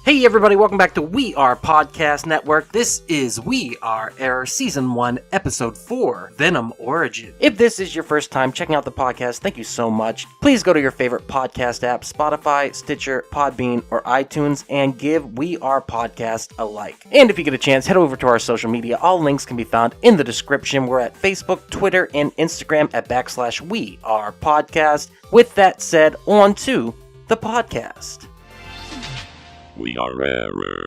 Hey everybody, welcome back to We Are Podcast Network. This is We Are Error Season 1, Episode 4, Venom Origin. If this is your first time checking out the podcast, thank you so much. Please go to your favorite podcast app, Spotify, Stitcher, Podbean, or iTunes, and give We Are Podcast a like. And if you get a chance, head over to our social media. All links can be found in the description. We're at Facebook, Twitter, and Instagram at /We Are Podcast. With that said, on to the podcast. We are Error.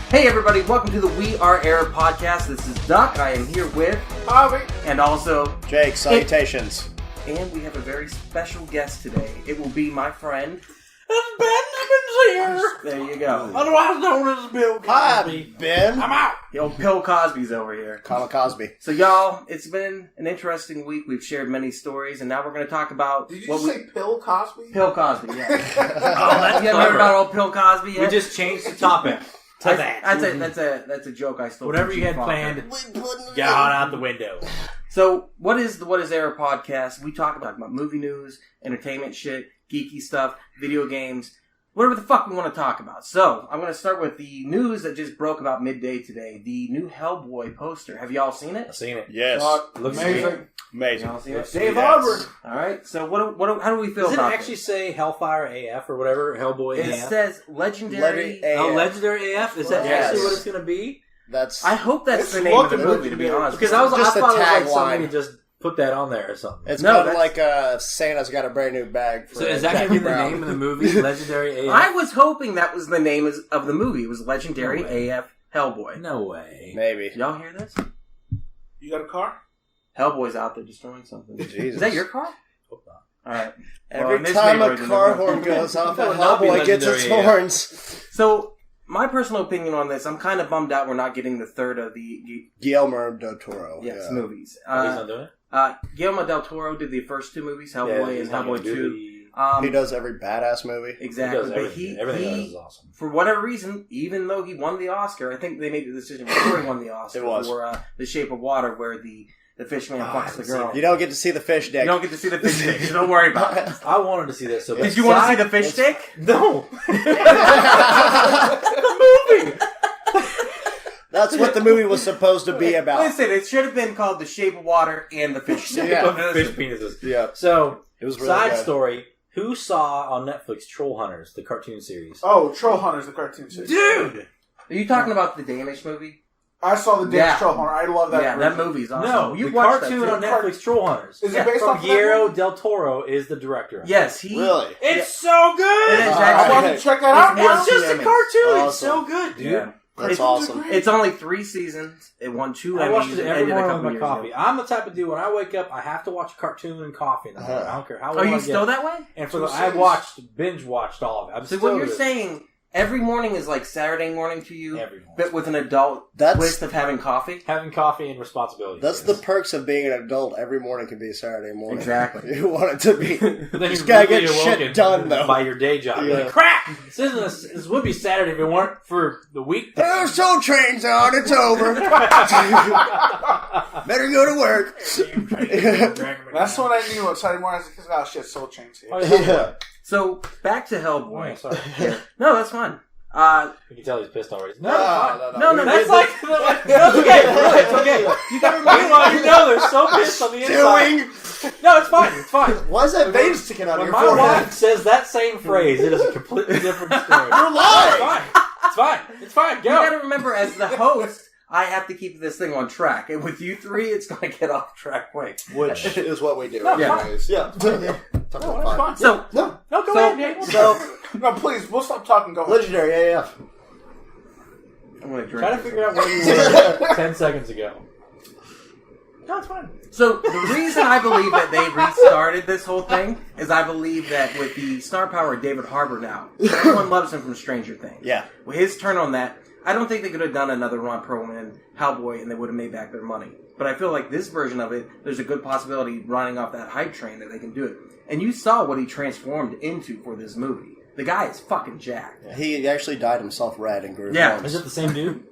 Hey everybody, welcome to the We Are Error podcast. This is Duck. I am here with Harvey and also Jake. Salutations. And we have a very special guest today. It will be my friend. Benjamin's here. There you go. Otherwise known as Bill Cosby. Hi, Ben. I'm out. Yo, Bill Cosby's over here. Colin Cosby. So y'all, it's been an interesting week. We've shared many stories, and now we're going to talk about... Did you say Bill Cosby? Bill Cosby, yeah. You haven't heard about old Bill Cosby yet? We just changed the topic to that. That's a joke I stole. Whatever you had planned, got out the window. So, what is Error podcast? We talk about movie news, entertainment shit, geeky stuff, video games, whatever the fuck we want to talk about. So, I'm going to start with the news that just broke about midday today. The new Hellboy poster. Have y'all seen it? I've seen it. Yes. Looks amazing. Amazing. Y'all seen it? Dave Harbour. All right. So, how do we feel Does it about actually this? say Hellfire AF or whatever? Hellboy It AF? says Legendary. Legendary AF? Is that Yes. actually what it's going to be? That's. I hope that's It's the name of the looking movie, good to be to me. honest. Because I Just the thought it was like tagline. somebody just put that on there or something. It's No, kind of that's- like Santa's got a brand new bag for So is that Jack going to be the Brown. name of the movie? Legendary AF? I was hoping that was the name of the movie. It was Legendary No way. AF Hellboy. No way. Maybe. Y'all hear this? You got a car? Hellboy's out there destroying something. Jesus. Is that your car? Hope not. All right. Every Well, in this time a neighborhood, car there's no- horn goes off, a That would not be Hellboy gets its Legendary AF. horns. So, my personal opinion on this, I'm kind of bummed out we're not getting the third of the Guillermo del Toro. movies. Oh, he's not doing it? Guillermo del Toro did the first two movies, Hellboy he's and not Hellboy gonna do 2. He does every badass movie. He Exactly. does But everything. Everything he does is awesome. for whatever reason, even though he won the Oscar, I think they made the decision before he won the Oscar It was. for The Shape of Water, where the fish man fucks the girl. You don't get to see the fish dick. You don't get to see the fish stick, so don't worry about it. I wanted to see that so bad. Did you want to see the fish stick? No. That's what the movie was supposed to be about. Listen, it should have been called The Shape of Water and the Fish Stick. Yeah. Fish penises. Yeah. So, It was really side good. story. Who saw on Netflix Troll Hunters, the cartoon series? Oh, Troll Hunters, the cartoon series. Dude! Are you talking about the Danish movie? I saw the Danish Yeah. Troll Hunter. I love that. Yeah, version. that movie's awesome. No, you the watched cartoon that on too. Netflix, Troll Hunters. Is Yeah, it based From off of that Guillermo movie? del Toro is the director. Yes, he... Really? It's so good! It is I'm actually... about to check that out. It's It's just a Emmys. cartoon. It's Awesome. so good, dude. Yeah. That's It's awesome. It's only 3 seasons. It won 2 I Emmys. watched it every ended a morning couple with my years coffee. ago. I'm the type of dude, when I wake up, I have to watch a cartoon and coffee in the morning. I don't care how Are long you I still get. that way? And for Two I series. binge watched all of it. I'm So still what you're do it. saying, every morning is like Saturday morning to you, Every morning. but with an adult That's- twist of having coffee? Having coffee and responsibility. That's the perks of being an adult. Every morning can be a Saturday morning. Exactly. You want it to be. But then Just you're gotta really get awoken shit done, though. by your day job. You're Yeah. like, crap! This would be Saturday if it weren't for the week. Oh, Soul Train's on. It's over. Better go to work. That's what I knew on Saturday morning. Because, oh shit, Soul Chain's here. Oh, yeah. Yeah. So, back to Oh, Hellboy. sorry. No, that's fine. You can tell he's pissed already. No, it's fine. No, That's it- like, it's okay. Really, it's okay. You gotta meanwhile, you know they're so pissed on the inside. Doing. No, it's fine. It's fine. Why is that vein sticking out of When your my forehead? wife says that same phrase, it is a completely different story. You're lying. It's fine. It's fine. You Go. gotta remember, as the host, I have to keep this thing on track. And with you three, it's gonna get off track quick. Which is what we do. No, anyways. Yeah. No, that's fine. So, No. No, go So- ahead, Dave. So, No, please, we'll stop talking. Go ahead. Legendary AF. I'm gonna drink Try to this. figure out where you were 10 seconds ago. No, it's fine. So, the reason I believe that they restarted this whole thing is I believe that with the star power of David Harbour now, everyone loves him from Stranger Things. Yeah. With his turn on that, I don't think they could have done another Ron Perlman Hellboy and they would have made back their money. But I feel like this version of it, there's a good possibility running off that hype train that they can do it. And you saw what he transformed into for this movie. The guy is fucking jacked. He actually dyed himself red and grew Yeah. horns. Is it the same dude?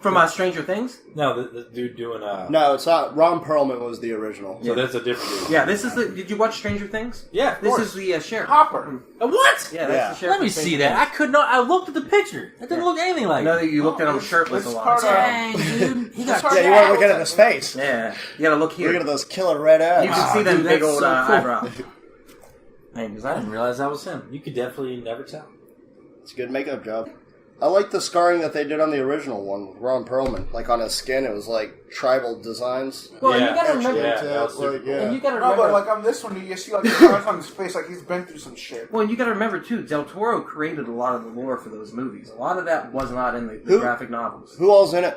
From Stranger Things? No, the dude doing... No, it's not. Ron Perlman was the original. So that's a different dude. Yeah, this is the... Did you watch Stranger Things? Yeah, of This course. is the sheriff. Hopper. What? Yeah, that's the sheriff. Let me from see Stranger that. I Things. could not... I looked at the picture. It didn't look anything like No, it. you looked at him shirtless a It's lot. part of- Dang, dude. He got... Yeah, you weren't looking at his face. Yeah, you gotta look here. Look at those killer red eyes. You can see them dude, big that's old so cool. eyebrows. Hey, because I didn't realize that was him. You could definitely never tell. It's a good makeup job. I like the scarring that they did on the original one with Ron Perlman. Like on his skin, it was like tribal designs. Well, Yeah. you gotta remember... Yeah, that was super like, cool. And you gotta No, remember... but like on this one, you see like the scars on his face, like he's been through some shit. Well, you got to remember too. Del Toro created a lot of the lore for those movies. A lot of that was not in the Who? graphic novels. Who all's in it?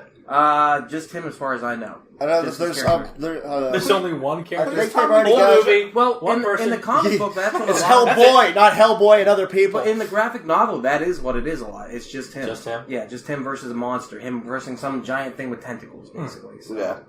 Just him, as far as I know. I know that Just there's his character. There's only one I character. think they've already Whole got movie. Well, One in the person. comic book, that's what It's a lot. Hellboy, not Hellboy and other people. But in the graphic novel, that is what it is a lot. It's just him. Just him? Yeah, just him versus a monster. Him versus some giant thing with tentacles, basically. So. Yeah.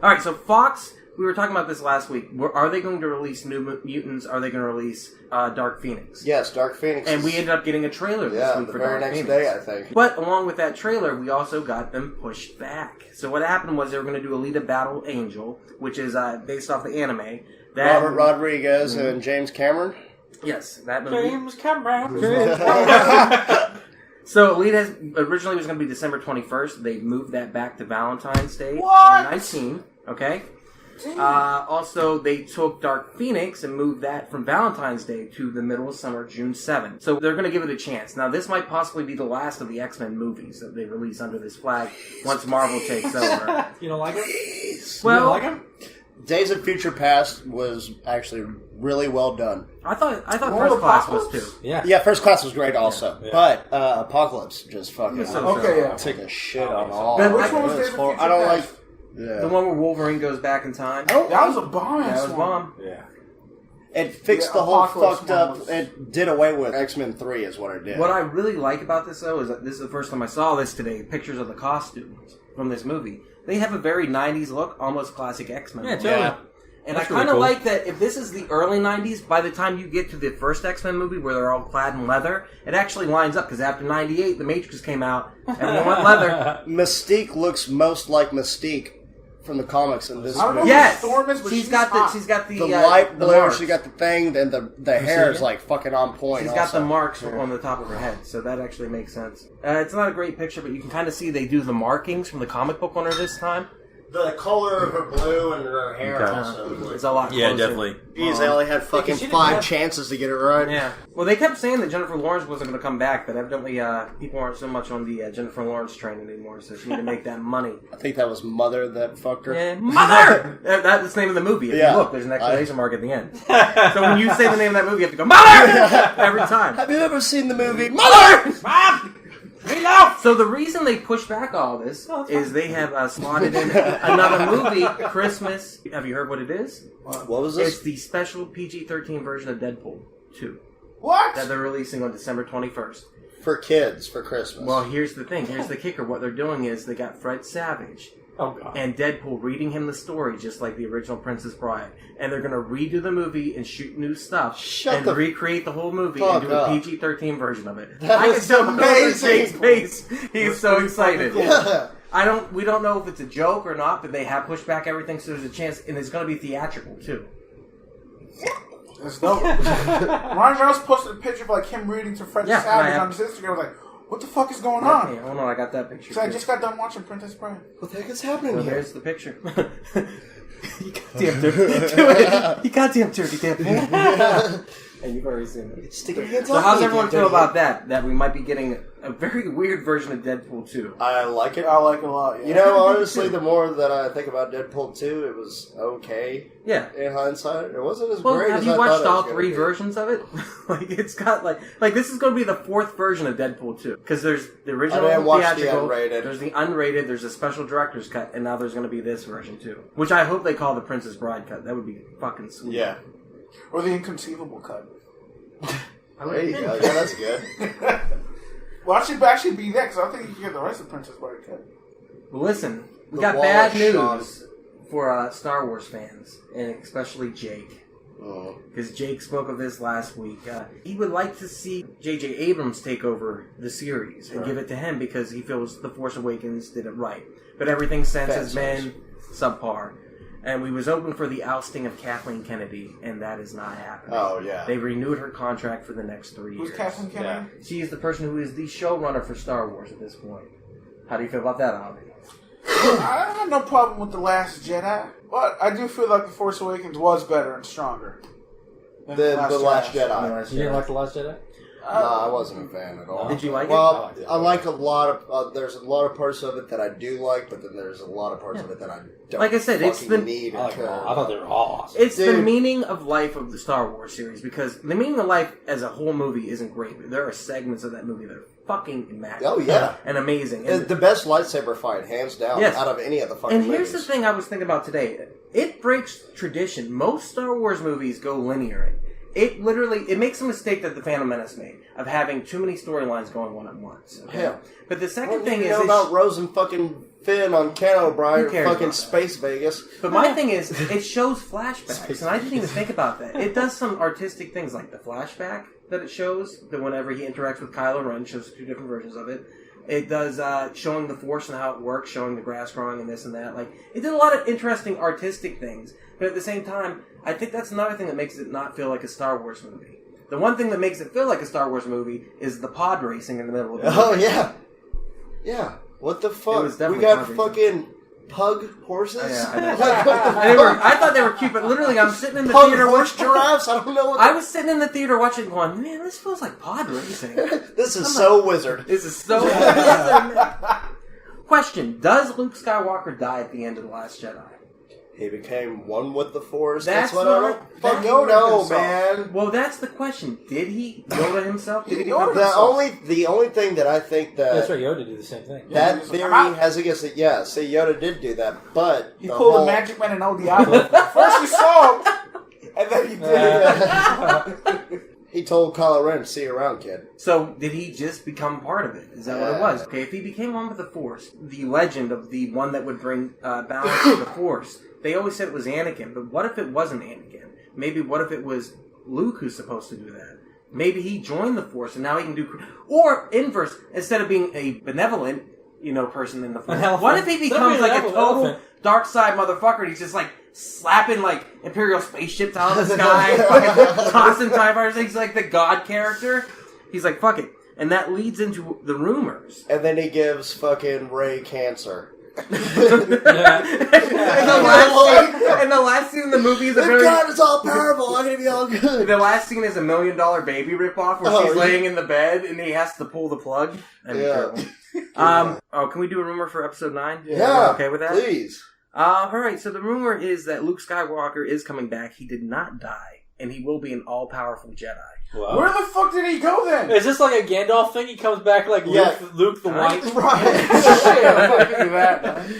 All right, so Fox. We were talking about this last week. Are they going to release New Mutants? Are they going to release Dark Phoenix? Yes, Dark Phoenix. And we ended up getting a trailer this yeah, week the for very Dark next Phoenix. day, I think. But along with that trailer, we also got them pushed back. So what happened was they were going to do Alita Battle Angel, which is based off the anime. That, Robert Rodriguez and James Cameron. Yes, that movie. James Cameron. So Alita originally was going to be December 21st. They moved that back to Valentine's Day, What? 2019. Okay. Also, they took Dark Phoenix and moved that from Valentine's Day to the middle of summer, June 7th. So they're going to give it a chance. Now, this might possibly be the last of the X-Men movies that they release under this flag once Marvel takes over. You don't like him? Well, you don't like him? Days of Future Past was actually really well done. I thought More First Class was Apocalypse? too. Yeah. Yeah, First Class was great also. Yeah. But Apocalypse just fucking Yeah, so- Okay, yeah. took a shit on all. Ben, of Which it. one was It Days of horrible. Future I don't like... Past? Yeah. The one where Wolverine goes back in time. That was a bomb. That was bomb. Yeah. It fixed Yeah, the whole Apocalypse fucked one up... was- It did away with X-Men 3 is what it did. What I really like about this, though, is that this is the first time I saw this today. Pictures of the costumes from this movie. They have a very 90s look, almost classic X-Men. Yeah, look. totally. Yeah. And That's I kind of really cool. like that if this is the early 90s, by the time you get to the first X-Men movie where they're all clad in leather, it actually lines up, because after 98, The Matrix came out, everyone went leather. Mystique looks most like Mystique from the comics in this I don't know movie. Yes! who Storm is, but she's got the The light the blue, marks. she got the thing, then the hair is like fucking on point. She's got also. the marks on the top of her head, so that actually makes sense. It's not a great picture, but you can kind of see they do the markings from the comic book on her this time. The color of her blue and her hair Okay. also. It's a lot closer. Yeah, definitely. Jeez, they only had fucking she didn't 5 have- chances to get it right. Yeah. Well, they kept saying that Jennifer Lawrence wasn't going to come back, but evidently people aren't so much on the Jennifer Lawrence train anymore, so she need to make that money. I think that was Mother that fucked her. Yeah. Mother! That's the name of the movie. If Yeah. you look, there's an exclamation mark at the end. So when you say the name of that movie, you have to go, Mother! Every time. Have you ever seen the movie Mother? So the reason they push back all this is they have slotted in another movie, Christmas. Have you heard what it is? What was It's this? the special PG-13 version of Deadpool 2 What? that they're releasing on December 21st. For kids, for Christmas. Well, here's the thing. Here's the kicker. What they're doing is they got Fred Savage Oh, God. and Deadpool reading him the story just like the original Princess Bride. And they're going to redo the movie and shoot new stuff Shut and the recreate the whole movie fuck and do a up. PG-13 version of it. That I is can tell amazing. Jake's face. He's so excited. Yeah. We don't know if it's a joke or not, but they have pushed back everything, so there's a chance, and it's going to be theatrical too. That's dope. Ryan Reynolds posted a picture of like him reading to Fred Yeah, Savage I on his Instagram. I was like, what the fuck is going on? Yeah, hold on, I got that picture. So I too. just got done watching Princess Bride. What the heck is happening So here? there's the picture. You goddamn turkey. You goddamn turkey, damn fool. And you've already seen it. Stick your hands So off how's me, everyone you feel dirty- about that? That we might be getting a very weird version of Deadpool 2. I like it. I like it a lot. Yeah. You know, honestly, the more that I think about Deadpool 2, it was okay Yeah. in hindsight. It wasn't as Well, great have as you I watched thought it all was gonna three be. versions of it? Like, it's got like this is going to be the fourth version of Deadpool 2 because there's the original I didn't watch the theatrical, unrated. there's the unrated, there's a special director's cut, and now there's going to be this version too, which I hope they call the Princess Bride cut. That would be fucking sweet. Yeah. Or the inconceivable cut. There you go. Yeah, that's good. Well, I should actually be that because I think you can get the rest of Princess Bride cut. Well, listen, we The got wall bad is shot. news for Star Wars fans, and especially Jake. Because Jake spoke of this last week. He would like to see J.J. Abrams take over the series and give it to him because he feels The Force Awakens did it right. But everything since has been subpar. And we was hoping for the ousting of Kathleen Kennedy, and that is not happening. Oh, yeah. They renewed her contract for the next 3 years. Who's Kathleen Kennedy? Yeah. She is the person who is the showrunner for Star Wars at this point. How do you feel about that, Avi? I have no problem with The Last Jedi, but I do feel like The Force Awakens was better and stronger than The Last Jedi. You didn't like The Last Jedi? No, I wasn't a fan at all. Did you like it? Well, I like a lot of... there's a lot of parts of it that I do like, but then there's a lot of parts of it that I don't like I said, it's the need. I thought they were all awesome. It's the meaning of life of the Star Wars series, because the meaning of life as a whole movie isn't great, but there are segments of that movie that are fucking immaculate. Oh, yeah. And amazing. And the best lightsaber fight, hands down, out of any of the fucking movies. And here's movies. the thing I was thinking about today. It breaks tradition. Most Star Wars movies go linear. It makes a mistake that the Phantom Menace made of having too many storylines going on at once. Okay? Yeah. But the second thing is... How about Rose and fucking Finn on Ken O'Brien, fucking Space Vegas? But my thing is, it shows flashbacks, and I didn't even think about that. It does some artistic things, like the flashback that it shows, that whenever he interacts with Kylo Ren, shows 2 different versions of it. It does showing the Force and how it works, showing the grass growing and this and that. Like, it did a lot of interesting artistic things, but at the same time, I think that's another thing that makes it not feel like a Star Wars movie. The one thing that makes it feel like a Star Wars movie is the pod racing in the middle of the movie. Oh, yeah. Yeah. What the fuck? We got fucking pug horses? Yeah, I know. I thought they were cute, but literally I'm sitting in the pug theater horse giraffes? I don't know what I was sitting in the theater watching going, man, this feels like pod racing. This is so wizard. This is so wizard. Question, does Luke Skywalker die at the end of The Last Jedi? He became one with the Force. That's what I don't fucking know, man. Well, that's the question. Did he Yoda himself? Did he The only thing that I think that... That's right, Yoda did the same thing. That theory has against it. Yeah, see, Yoda did do that, but... He pulled a Magic Man and El Diablo. First you saw him, and then he did it. He told Kylo Ren, see you around, kid. So, did he just become part of it? Is that what it was? Okay, if he became one with the Force, the legend of the one that would bring balance to the Force, they always said it was Anakin, but what if it wasn't Anakin? Maybe what if it was Luke who's supposed to do that? Maybe he joined the Force and now he can do... Or, inverse, instead of being a benevolent, person in the Force, what if he becomes like a total dark side motherfucker and he's just like slapping like Imperial spaceships out of the sky, fucking tossing TIE fighters. He's like the god character. He's like, fuck it. And that leads into the rumors. And then he gives fucking Rey cancer. And the last scene in the movie is God is all powerful. I'm gonna be all good. The last scene is a $1 Million Baby ripoff where she's laying in the bed and he has to pull the plug. Can we do a rumor for episode 9? Yeah. Okay with that? Please. Alright, so the rumor is that Luke Skywalker is coming back. He did not die, and he will be an all-powerful Jedi. Wow. Where the fuck did he go then? Is this like a Gandalf thing? He comes back like Luke the White? Right. Shit, I'm not gonna do that, man.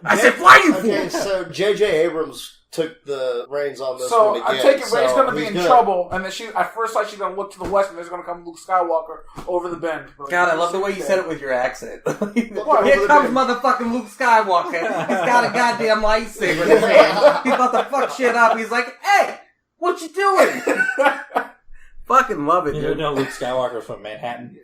I said, fly you fool! Okay, so J.J. Abrams took the reins on this so one again. I take it Rey's going to be in good. trouble, and then at first sight she's going to look to the west, and there's going to come Luke Skywalker over the bend. God, I love the way you said it with your accent. What? Here comes motherfucking Luke Skywalker. He's got a goddamn lightsaber in his hand. He's about to fuck shit up. He's like, hey, what you doing? Fucking love it, You dude. know Luke Skywalker's from Manhattan.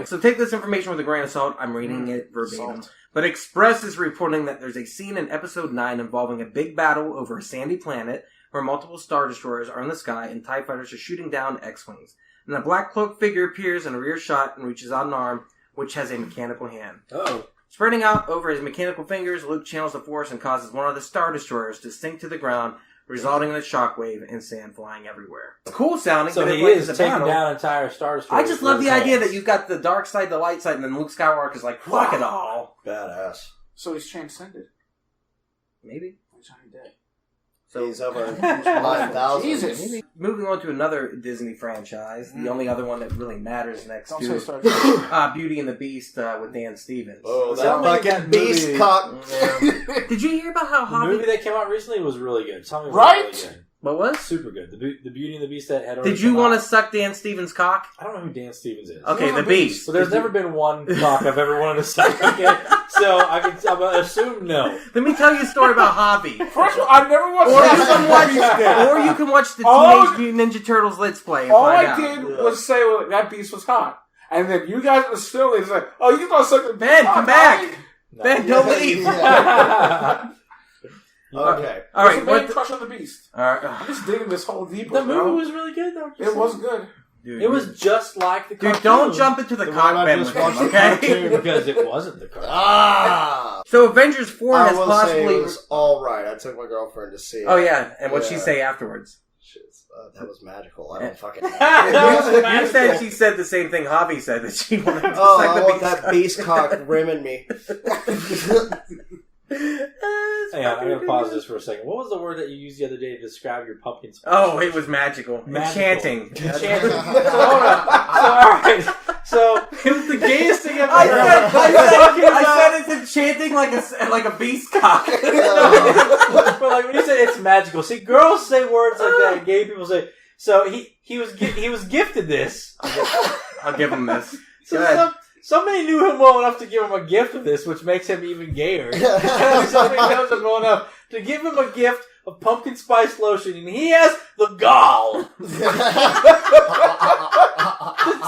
So take this information with a grain of salt. I'm reading it verbatim. But Express is reporting that there's a scene in Episode 9 involving a big battle over a sandy planet where multiple Star Destroyers are in the sky and TIE fighters are shooting down X-Wings. And a black cloaked figure appears in a rear shot and reaches out an arm, which has a mechanical hand. Oh. Spreading out over his mechanical fingers, Luke channels the Force and causes one of the Star Destroyers to sink to the ground, resulting in a shockwave and sand flying everywhere. It's cool sounding, So but he like is the taking battle. down entire Star Destroyers. I just love the idea that you've got the dark side, the light side, and then Luke Skywalker's like, fuck it all. Badass. So he's transcended. Maybe. He's already dead. So he's over 9,000. Jesus. Moving on to another Disney franchise, the only other one that really matters next Don't to say Star Trek. Beauty and the Beast with Dan Stevens. Oh, So that fucking beast cock. Did you hear about how The movie that came out recently was really good. Tell me, Right? was really good. What was? Super good. The Beauty and the Beast that had. Did you want to suck Dan Stevens' cock? I don't know who Dan Stevens is. Okay, the Beast. So there's never been one cock I've ever wanted to suck. Okay, so I'm gonna assume no. Let me tell you a story about Hobby. First of all, I've never watched Or you can watch the Teenage Mutant Ninja Turtles Let's Play and all find I out. did was say that beast was hot. And then you guys were still it's like, oh, you thought suck the Ben, cock, come back. Hobby? Ben, don't leave. Okay. All right, What's the main crush on the beast? All right. I'm just digging this whole deep. The movie was really good though. It was good. Dude, It was just like the cartoon. Dude, don't jump into the cock one I Ben just with him, watched the okay? cartoon. because it wasn't the cartoon. Ah! So Avengers 4 I has will say possibly... it was alright. I took my girlfriend to see it. Oh, yeah. And what'd she Yeah. say afterwards? That was magical. I don't fucking know. You said she said the same thing Javi said, that she wanted to Oh, suck I the want beast that beast cock rimming me. Hang on, I'm gonna pause this for a second. What was the word that you used the other day to describe your pumpkin spice? Oh, it was magical. Magical. Enchanting. Enchanting. So, hold on. So, alright. So, it was the gayest thing I've I ever heard. said it's enchanting like a beast cock. But like when you say it's magical, see, girls say words like that, and gay people say. So he was gifted this. I'll give him this. So somebody knew him well enough to give him a gift of this, which makes him even gayer. Somebody knows him well enough to give him a gift of pumpkin spice lotion, and he has the gall to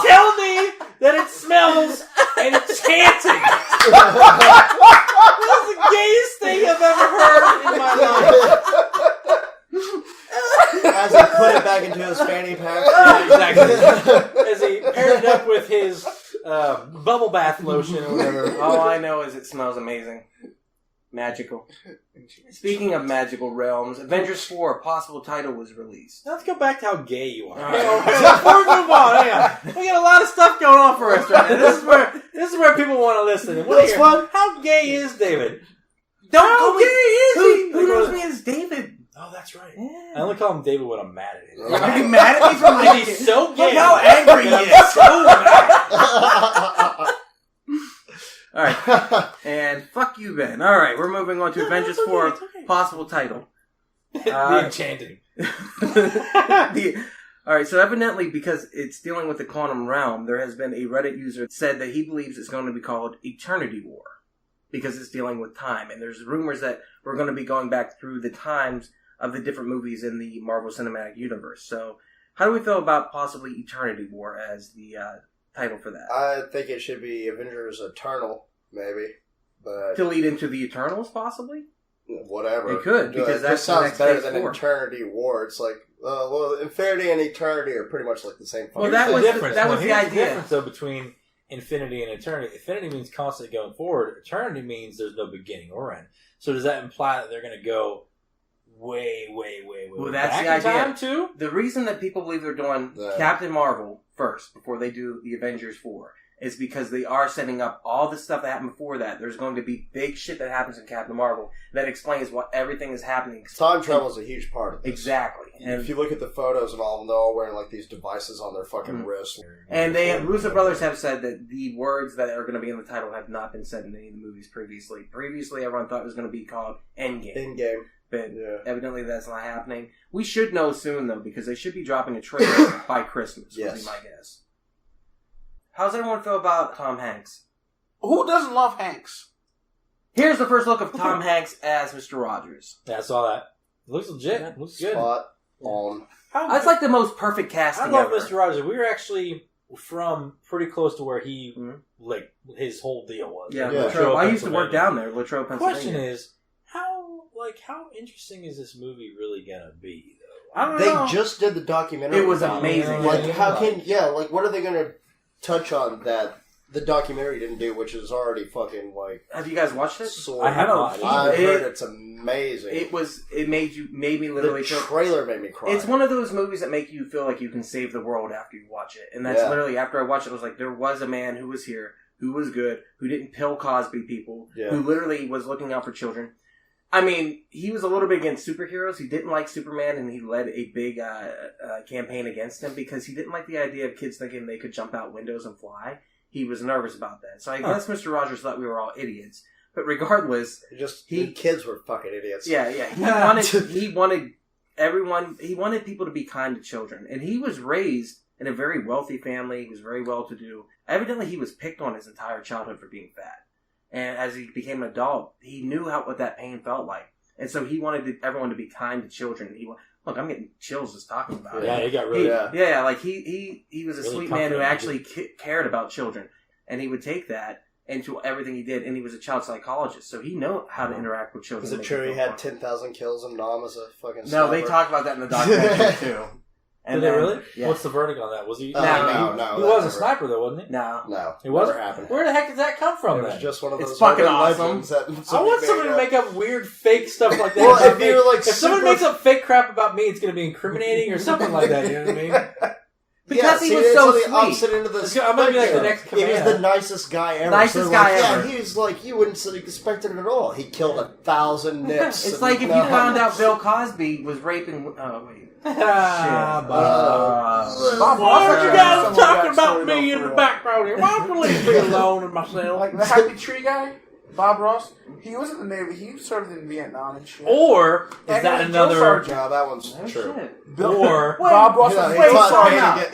tell me that it smells enchanting. This is the gayest thing I've ever heard in my life. As he put it back into his fanny pack. Yeah, exactly. As he paired it up with his bubble bath lotion or whatever. All I know is it smells amazing. Magical. Speaking of magical realms, Avengers 4, a possible title was released. Let's go back to how gay you are. All right. Before we move on, hang on. We got a lot of stuff going on for us right now. This is where people want to listen. And That's fun. How gay is David? Don't How call gay me. is he? Who knows me as David? Oh, that's right. Yeah. I only call him David when I'm mad at him. Are you mad at me for my He's so gay. Look how angry he is. So mad. All right, and fuck you, Ben. All right, we're moving on to Avengers 4, it's okay. possible title. The Enchanting. All right, so evidently, because it's dealing with the quantum realm, there has been a Reddit user that said that he believes it's going to be called Eternity War because it's dealing with time, and there's rumors that we're going to be going back through the times of the different movies in the Marvel Cinematic Universe. So, how do we feel about possibly Eternity War as the title for that? I think it should be Avengers Eternal, maybe. But To lead into the Eternals, possibly? whatever. It could, because it that's just sounds the next better phase than 4. Eternity War. It's like, well, Infinity and Eternity are pretty much like the same fucking Well, that thing. was that was the Here's idea. difference, though, between infinity and eternity. Infinity means constantly going forward. Eternity means there's no beginning or end. So does that imply that they're going to go way Well, that's back the in idea. time, too? The reason that people believe they're doing Yeah. Captain Marvel first before they do the Avengers 4 is because they are setting up all the stuff that happened before that. There's going to be big shit that happens in Captain Marvel that explains what everything is happening. Time travel is a huge part of this. Exactly. And if you look at the photos of all of them, they're all wearing like these devices on their fucking wrists. And Russo brothers have said that the words that are going to be in the title have not been said in any of the movies previously. Previously, everyone thought it was going to be called Endgame. In-game. But Yeah. evidently that's not happening. We should know soon, though, because they should be dropping a trailer by Christmas, would Yes. be my guess. How's everyone feel about Tom Hanks? Who doesn't love Hanks? Here's the first look of Tom Hanks as Mr. Rogers. Yeah, I saw that. It looks legit. It looks good. Spot on. That's like the most perfect casting I love ever. Mr. Rogers. We were actually from pretty close to where he, Mhm. like, his whole deal was. Yeah, Yeah. Latrobe. I used to work Pennsylvania. down there, Latrobe, The Pennsylvania. question is, how interesting is this movie really gonna be, though? I don't They know. just did the documentary. It was about amazing. Like, how can... Yeah, like, what are they going to touch on that the documentary didn't do, which is already fucking, like... Have you guys watched it? Sore. I have not. I've It- heard it's amazing. It made me literally the feel... trailer made me cry. It's one of those movies that make you feel like you can save the world after you watch it. And that's Yeah. literally, after I watched it, I was like, there was a man who was here, who was good, who didn't pill Cosby people, Yeah. who literally was looking out for children. I mean, he was a little bit against superheroes. He didn't like Superman, and he led a big campaign against him because he didn't like the idea of kids thinking they could jump out windows and fly. He was nervous about that. So I guess Mr. Rogers thought we were all idiots. But regardless, the kids were fucking idiots. yeah, he wanted he wanted people to be kind to children. And he was raised in a very wealthy family. He was very well-to-do. Evidently, he was picked on his entire childhood for being fat. And as he became an adult, he knew what that pain felt like. And so he wanted everyone to be kind to children. Look, I'm getting chills just talking about it. Yeah, he got really... Yeah, like he was a really sweet man who actually cared about children. And he would take that into everything he did, and he was a child psychologist, so he knew how to interact with children. Is it true he had 10,000 kills and Nom as a fucking No, sniper? they talk about that in the documentary, too. And Did they really? Yeah. What's the verdict on that? Was he... No. He was a sniper, though, wasn't he? No. He wasn't? Never happened. Where the heck did that come from, It then? was just one of those It's fucking urban awesome. legends that I want somebody to make up weird, fake stuff like that. Well, about if me. you're, like, if someone super- makes up fake crap about me, it's going to be incriminating or something like that, you know what I mean? Because he was it's so on the sweet. opposite end of the I'm going to be like the next He was command. the nicest guy ever. Nicest so guy like, ever. Yeah, he's like, you wouldn't expect it at all. He killed 1,000 nips. It's like if you found out Bill Cosby was raping... Oh, wait. Bob Bob Why Ross are you had guys some talking of that about story, me though, in for the real. background here? Why don't leave me alone and myself? Like the Happy Tree guy, Bob Ross, he was in the Navy. He served in Vietnam and shit. Or is And that he was Joe another... Sergeant. No, that one's Oh, true. shit. Or... Bob Ross Yeah, was he way taught far painting. out.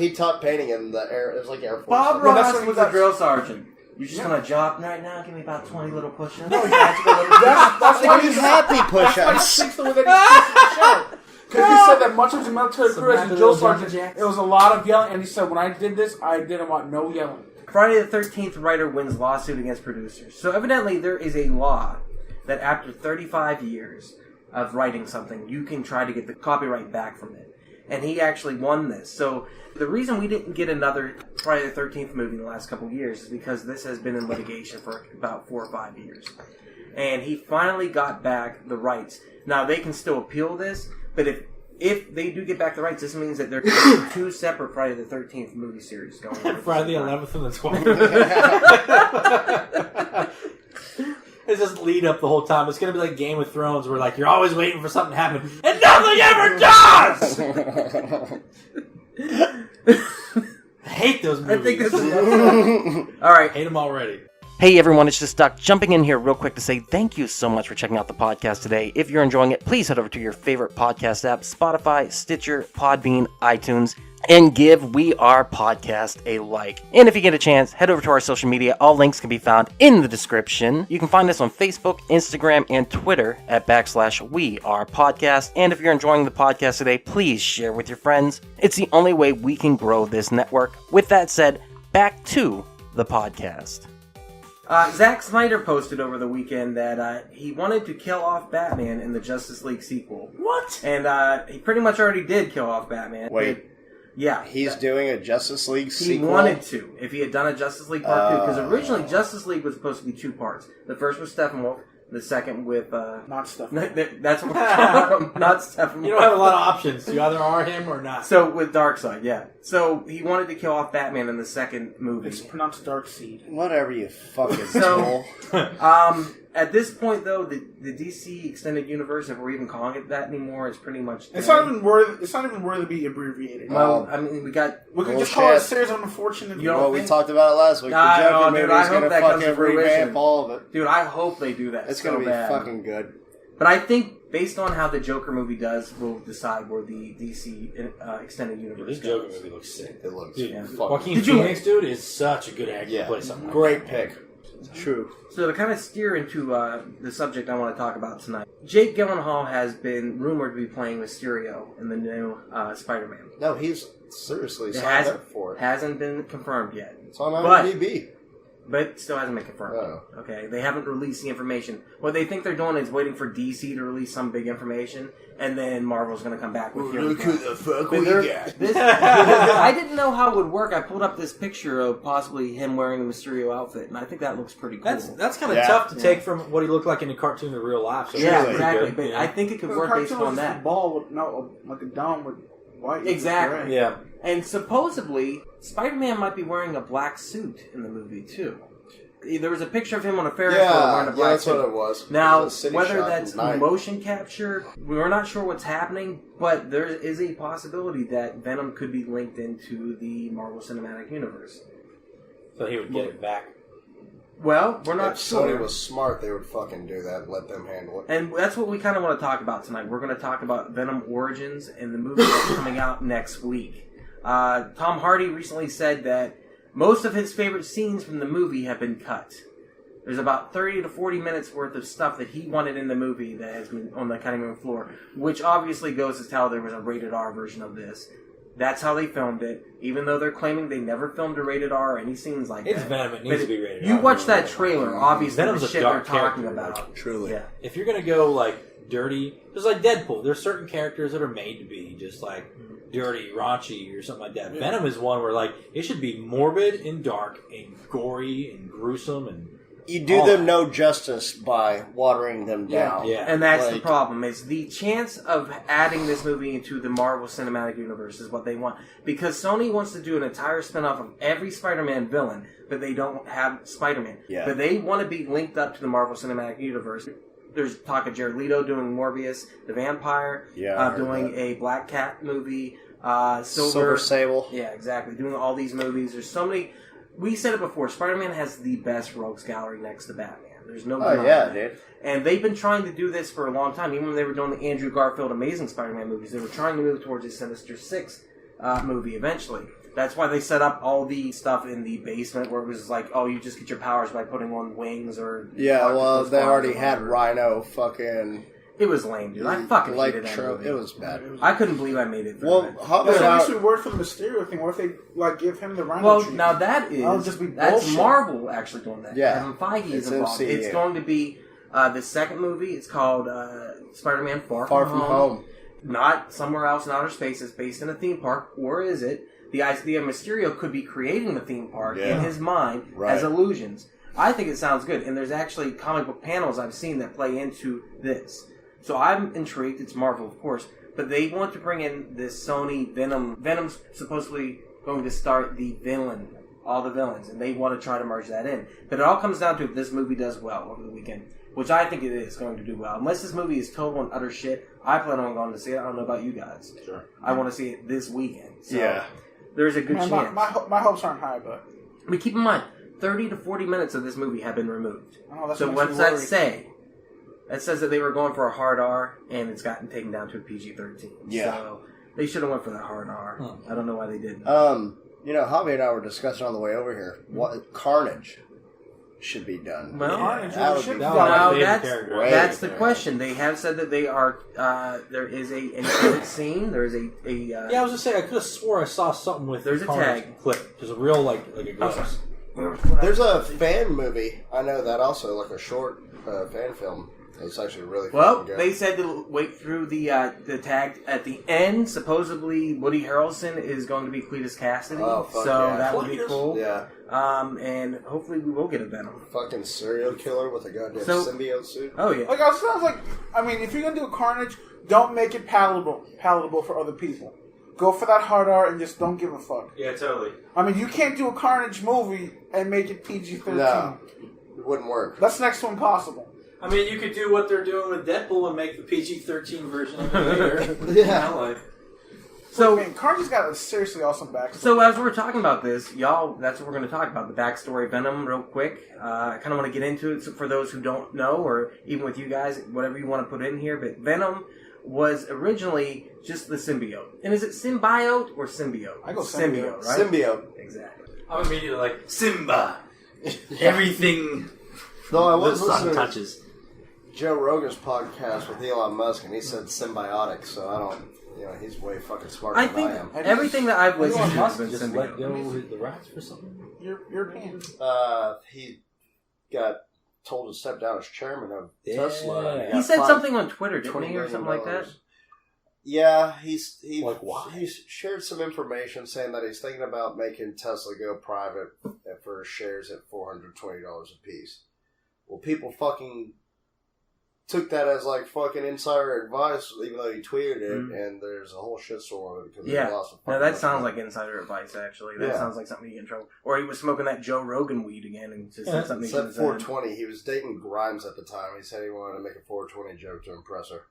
He taught painting in the air. It was like Air Force. Bob Yeah, that's Ross what he was a does. drill sergeant. You're just going to jog right now? Give me about 20 little push-ups? That's why He's he's happy That's why he push-ups. speaks the way that he speaks in the show. Because he said that much of his military Some career as a happy drill little jumping sergeant, jacks. it was a lot of yelling. And he said, when I did this, I didn't want no yelling. Friday the 13th writer wins lawsuit against producers. So evidently there is a law that after 35 years of writing something, you can try to get the copyright back from it. And he actually won this. So the reason we didn't get another Friday the 13th movie in the last couple of years is because this has been in litigation for about 4 or 5 years. And he finally got back the rights. Now, they can still appeal this, but if they do get back the rights, this means that there could be 2 separate Friday the 13th movie series going on. Friday the 11th and the 12th. It's just lead up the whole time. It's going to be like Game of Thrones where like you're always waiting for something to happen and nothing ever does! I hate those movies. I think this is... All right. hate them already. Hey everyone, it's just Duck jumping in here real quick to say thank you so much for checking out the podcast today. If you're enjoying it, please head over to your favorite podcast app, Spotify, Stitcher, Podbean, iTunes, and give We Are Podcast a like. And if you get a chance, head over to our social media. All links can be found in the description. You can find us on Facebook, Instagram, and Twitter at /We Are Podcast. And if you're enjoying the podcast today, please share with your friends. It's the only way we can grow this network. With that said, back to the podcast. Zack Snyder posted over the weekend that he wanted to kill off Batman in the Justice League sequel. What? And he pretty much already did kill off Batman. Wait. Yeah. He's doing a Justice League He sequel? wanted to, if he had done a Justice League Part 2, because originally Justice League was supposed to be 2 parts. The first was Steppenwolf, the second with... Not stuff. that's what we're calling him, not Steppenwolf. You don't have a lot of options. You either are him or not. So, with Darkseid, yeah. So, he wanted to kill off Batman in the second movie. It's pronounced Dark Seed. Whatever, you fucking So- tool. At this point, though, the DC Extended Universe, if we're even calling it that anymore, is pretty much dead. It's not even worth to be abbreviated. Well, I mean, we could just call it a bullshit. series of unfortunate. You don't Well, we think- talked about it last week. Nah, The Joker no, movie dude, I is hope going to that comes to fucking fruition. revamp all of it. Dude, I hope they do that. It's so going to be bad. fucking good. But I think, based on how the Joker movie does, we'll decide where the DC Extended Universe This goes. Joker movie looks sick. It looks Dude, Yeah. fucking... Joaquin Phoenix, dude, is such a good actor to Yeah, play something like great that. pick. True. So to kind of steer into the subject I want to talk about tonight, Jake Gyllenhaal has been rumored to be playing Mysterio in the new Spider-Man. No, he's seriously It signed up for it. hasn't been confirmed yet. It's on But- IMDb. But still hasn't been confirmed. Oh. Okay, they haven't released the information. What they think they're doing is waiting for DC to release some big information, and then Marvel's going to come back with Look who the fuck But we there- got. this, I didn't know how it would work. I pulled up this picture of possibly him wearing the Mysterio outfit, and I think that looks pretty cool. That's kind of Yeah. tough to take from what he looked like in the cartoon to real life. So yeah, that's pretty exactly. good. But Yeah. I think it could The work based cartoon on was that. a ball with like a dome with white. Exactly. Gray. Yeah. And supposedly, Spider-Man might be wearing a black suit in the movie too. There was a picture of him on a Ferris wheel wearing a black that's suit. what it was. Now, It was a city whether shot that's at night. motion capture, we're not sure what's happening, but there is a possibility that Venom could be linked into the Marvel Cinematic Universe. So he would get it back. Well, we're not If sure. Sony was smart, they would fucking do that and let them handle it. And that's what we kind of want to talk about tonight. We're going to talk about Venom Origins and the movie that's coming out next week. Tom Hardy recently said that most of his favorite scenes from the movie have been cut. There's about 30 to 40 minutes worth of stuff that he wanted in the movie that has been on the cutting room floor, which obviously goes to tell there was a rated R version of this. That's how they filmed it, even though they're claiming they never filmed a rated R or any scenes like It's that. Venom. It needs to be rated R. You watch that trailer, obviously Venom's the a shit they're dark talking character, about. like, Truly. Yeah. If you're going to go, like, dirty... Just like Deadpool. There's certain characters that are made to be just, like, dirty, raunchy, or something like that. Yeah. Venom is one where, like, it should be morbid and dark and gory and gruesome and... You do them no justice by watering them down. Yeah. And that's the Like- problem, is the chance of adding this movie into the Marvel Cinematic Universe is what they want. Because Sony wants to do an entire spin-off of every Spider-Man villain, but they don't have Spider-Man. Yeah. But they want to be linked up to the Marvel Cinematic Universe. There's talk of Jared Leto doing Morbius, the Vampire, Yeah, I heard doing that. a Black Cat movie, Silver Sable. Yeah, exactly. Doing all these movies. There's so many... We said it before, Spider-Man has the best rogues gallery next to Batman. There's no Oh, denying yeah, that. dude. And they've been trying to do this for a long time. Even when they were doing the Andrew Garfield Amazing Spider-Man movies, they were trying to move towards a Sinister Six movie eventually. That's why they set up all the stuff in the basement where it was like, oh, you just get your powers by putting on wings or... Yeah, well, octopus they claws already or had whatever. Rhino fucking... It was lame, dude. I fucking hated that Electro. movie. It was bad. I couldn't believe I made it through Well, it. how That's about... at least we worked for the Mysterio thing. What if they like give him the Rhino Well, treatment? now that is... That'll just be that's bullshit. Marvel actually doing that. Yeah. Kevin Feige is It's involved. MCU. It's going to be the second movie. It's called Spider-Man Far Far From Home. Not somewhere else in outer space. It's based in a theme park. Or is it? The idea of Mysterio could be creating the theme park in his mind Right. as illusions. I think it sounds good. And there's actually comic book panels I've seen that play into this. So I'm intrigued. It's Marvel, of course. But they want to bring in this Sony Venom. Venom's supposedly going to start the villain. All the villains. And they want to try to merge that in. But it all comes down to if this movie does well over the weekend. Which I think it is going to do well. Unless this movie is total and utter shit, I plan on going to see it. I don't know about you guys. Sure. I want to see it this weekend. So Yeah. there's a good Man, chance. my hopes aren't high, but But keep in mind, 30 to 40 minutes of this movie have been removed. oh, that's So what what's makes me that worried. say? That says that they were going for a hard R, and it's gotten taken down to a PG-13. Yeah. So they should have went for that hard R. I don't know why they didn't. You know, Javi and I were discussing on the way over here what Carnage should be done. Well, Carnage that really would should be be No, done. now my favorite that's, character. Right. that's the Yeah. question. They have said that they are, there is a end scene, there is a Yeah, I was just saying, I could have swore I saw something with There's a Carnage tag. clip. There's a real, like a ghost. There's a fan movie. I know that also, like a short fan film. It's actually really Well, fucking good. they said to wait through the tag at the end. Supposedly, Woody Harrelson is going to be Cletus Cassidy, Oh, fuck so yeah. that would be cool. Yeah. And hopefully we will get a Venom. Fucking serial killer with a goddamn So- symbiote suit. Oh yeah, Like I sounds like, I mean, if you're gonna do a Carnage, don't make it palatable for other people. Go for that hard R and just don't give a fuck. Yeah, totally. I mean, you can't do a Carnage movie and make it PG-13. No. It wouldn't work. That's next to impossible. I mean, you could do what they're doing with Deadpool and make the PG-13 version of it later. Yeah. You know, like, So, so I mean, Carnage's got a seriously awesome backstory. so as we're talking about this, y'all, that's what we're going to talk about, the backstory of Venom, real quick. I kind of want to get into it for those who don't know, or even with you guys, whatever you want to put in here. But Venom was originally just the symbiote, and is it symbiote or symbiote? I go symbiote. right? Symbiote. Exactly. I'm immediately like, Simba! Everything Though I the was sun listening to touches. Joe Rogan's podcast with Elon Musk, and he said symbiotic, so I don't... You know, he's way fucking smarter I than think I am. everything that I've listened to has Must been just let symbiote. go the rights for something. European. He got told to step down as chairman of Tesla. and Yeah. He got said fined something on Twitter, didn't $20 he, or something like that? million. Yeah, he Like, why? he shared some information saying that he's thinking about making Tesla go private for his shares at $420 a piece. Well, people fucking took that as like fucking insider advice, even though he tweeted it, and there's a whole shitstorm of it because Yeah. he lost a No, fucking that bunch sounds of like money. insider advice, actually. That Yeah. sounds like something you get in trouble. Or he was smoking that Joe Rogan weed again and just said something It's he at shouldn't have said. 420. He was dating Grimes at the time. He said he wanted to make a 420 joke to impress her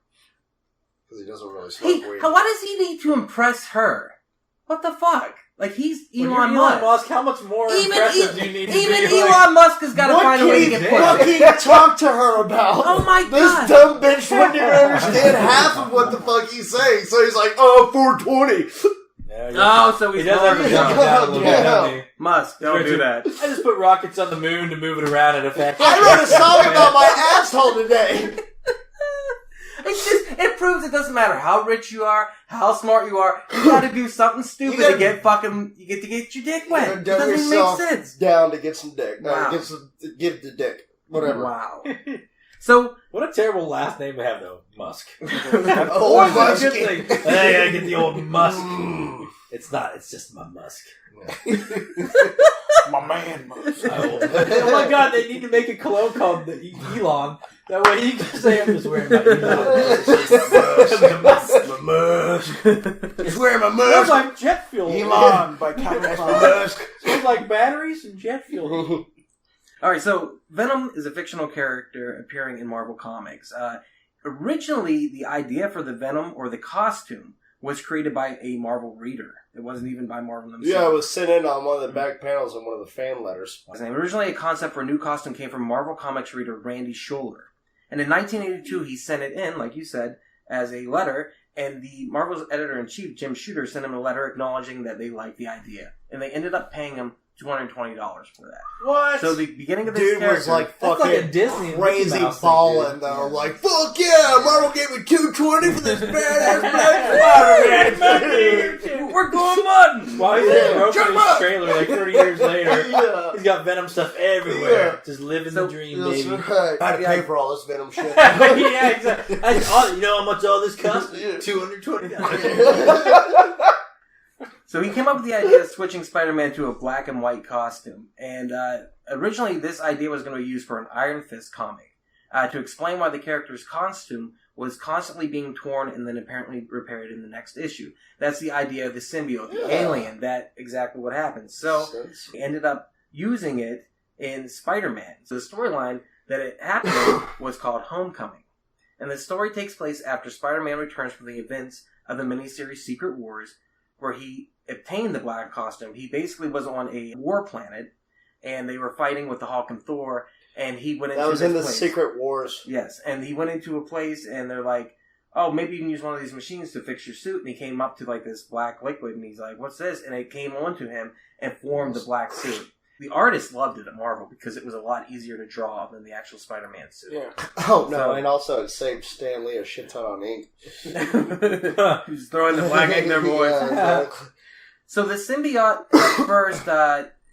because he doesn't really smoke Hey, weed. why does he need to impress her? What the fuck? Like, he's When Elon you're Musk. How much more impressive do you need to be? Even Elon Musk has got to find a way to get fucking pussy. talk to her about? Oh my God. This dumb bitch wouldn't even understand half of what the fuck he's saying. So he's like, 420. Oh, so He he's does have to dumb it down a little bit, doesn't he? Musk, don't do that. I just put rockets on the moon to move it around at a factory. I wrote a song about my asshole today. It proves it doesn't matter how rich you are, how smart you are. You gotta do something stupid to get your dick wet. It doesn't even make sense. Down to get some dick. Wow. Give the dick. Whatever. Wow. So, what a terrible last name to have, though. Musk. Old Musk. Hey, I gotta get the old Musk. It's not. It's just my Musk. My man, Musk. Oh my God! They need to make a cologne called the Elon. That way you can say, "I'm just wearing my Elon." My Musk. Just wearing my Smells Musk. like jet fuel. Elon by Captain Musk. Smells like batteries and jet fuel. alright, so Venom is a fictional character appearing in Marvel Comics. Originally, the idea for the Venom, or the costume, was created by a Marvel reader. It wasn't even by Marvel themselves. Yeah, it was sent in on one of the back panels on one of the fan letters. And originally, a concept for a new costume came from Marvel Comics reader Randy Scholler. And in 1982, he sent it in, like you said, as a letter, and the Marvel's editor-in-chief, Jim Shooter, sent him a letter acknowledging that they liked the idea. And they ended up paying him $220 for that. What? So the beginning of this Dude character... was like That's fucking like a Disney and crazy Mickey Mouse balling thing, though. dude. Like, fuck yeah, Marvel gave me $220 for this badass Black Spider-Man. We're going mutton! While he's in Jump Broken up! trailer, like 30 years later, Yeah. he's got Venom stuff everywhere. Yeah. Just living So- the dream, That's baby. right. I had to pay for all this Venom shit. Yeah, exactly. You know how much all this cost? Yeah. $220. So he came up with the idea of switching Spider-Man to a black and white costume. And originally this idea was going to be used for an Iron Fist comic. To explain why the character's costume was constantly being torn and then apparently repaired in the next issue. That's the idea of the symbiote, the alien. That's exactly what happened. So he ended up using it in Spider-Man. So the storyline that it happened in was called Homecoming. And the story takes place after Spider-Man returns from the events of the miniseries Secret Wars, where he obtained the black costume. He basically was on a war planet, and they were fighting with the Hulk and Thor, and he went into That was this in the place. Secret Wars. Yes, and he went into a place, and they're like, oh, maybe you can use one of these machines to fix your suit. And he came up to like this black liquid, and he's like, what's this? And it came onto him and formed the black suit. The artist loved it at Marvel because it was a lot easier to draw than the actual Spider-Man suit. Yeah. Oh, no, So- and also it saved Stan Lee a shit ton on ink. He's throwing the black ink there, boys. Yeah, exactly. So the symbiote, at first,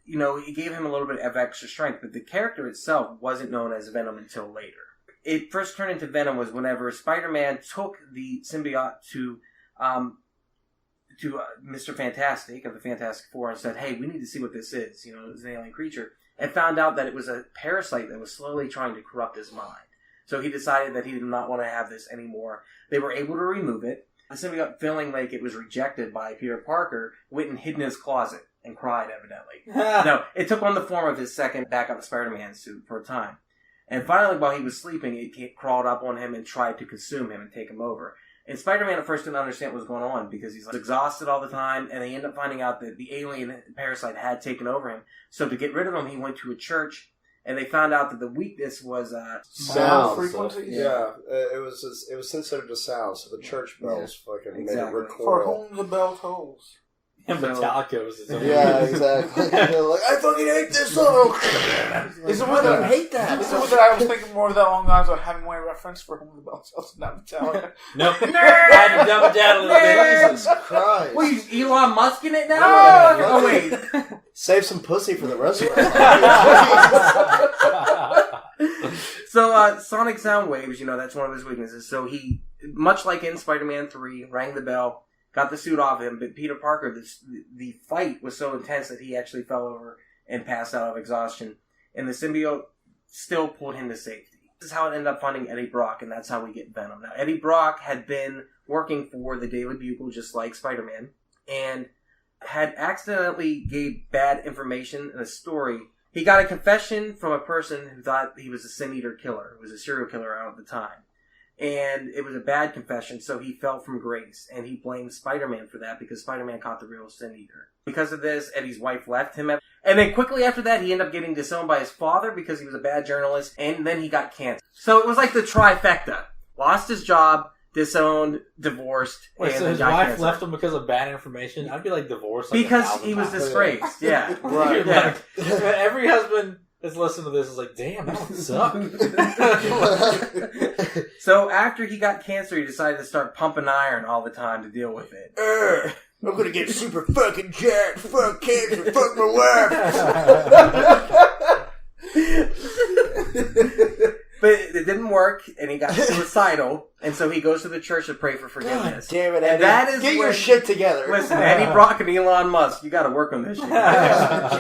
it gave him a little bit of extra strength, but the character itself wasn't known as Venom until later. It first turned into Venom was whenever Spider-Man took the symbiote to Mr. Fantastic of the Fantastic Four and said, hey, we need to see what this is. It's an alien creature. And found out that it was a parasite that was slowly trying to corrupt his mind. So he decided that he did not want to have this anymore. They were able to remove it. The symbiote, feeling like it was rejected by Peter Parker, went and hid in his closet and cried, evidently. No, it took on the form of his second backup Spider-Man suit for a time. And finally, while he was sleeping, it crawled up on him and tried to consume him and take him over. And Spider-Man at first didn't understand what was going on because he's exhausted all the time, and they end up finding out that the alien parasite had taken over him. So to get rid of him, he went to a church, and they found out that the weakness was Sound frequencies? Yeah, it was sensitive to sound, so the church bells fucking made it Exactly. For recoil. whom the bell tolls. And Metallica was his own. Yeah, exactly. They're like, I fucking hate this song. Is it I with don't a hate that. Is it with that I was thinking more of that along the lines of Hemingway reference for whom the bell tolls, not Metallica. Nope. I had to dumb it down a little bit. Jesus Christ. Well, you Elon Musk in it now? Yeah. Oh, wait. Save some pussy for the rest of us. So, sonic sound waves, that's one of his weaknesses. So he, much like in Spider-Man 3, rang the bell, got the suit off him, but Peter Parker, the fight was so intense that he actually fell over and passed out of exhaustion. And the symbiote still pulled him to safety. This is how it ended up finding Eddie Brock, and that's how we get Venom. Now, Eddie Brock had been working for the Daily Bugle, just like Spider-Man, and had accidentally gave bad information in a story. He got a confession from a person who thought he was a sin-eater killer, who was a serial killer out at the time. And it was a bad confession, so he fell from grace. And he blamed Spider-Man for that because Spider-Man caught the real Sin Eater. Because of this, Eddie's wife left him. And then quickly after that, he ended up getting disowned by his father because he was a bad journalist. And then he got cancer. So it was like the trifecta. Lost his job, disowned, divorced, Wait, and so then his got wife cancer. left him because of bad information? I'd be like divorced. Like Because 1,000 he was times. disgraced, yeah. Right. Yeah. Like, every husband that's listening to this is like, damn, that would suck. So after he got cancer, he decided to start pumping iron all the time to deal with it. I'm gonna get super fucking jacked. Fuck cancer. Fuck my wife. But it didn't work, and he got suicidal, and so he goes to the church to pray for forgiveness. God damn it, And Eddie. that is Get your when- shit together. Listen, Eddie Brock and Elon Musk, you gotta work on this shit.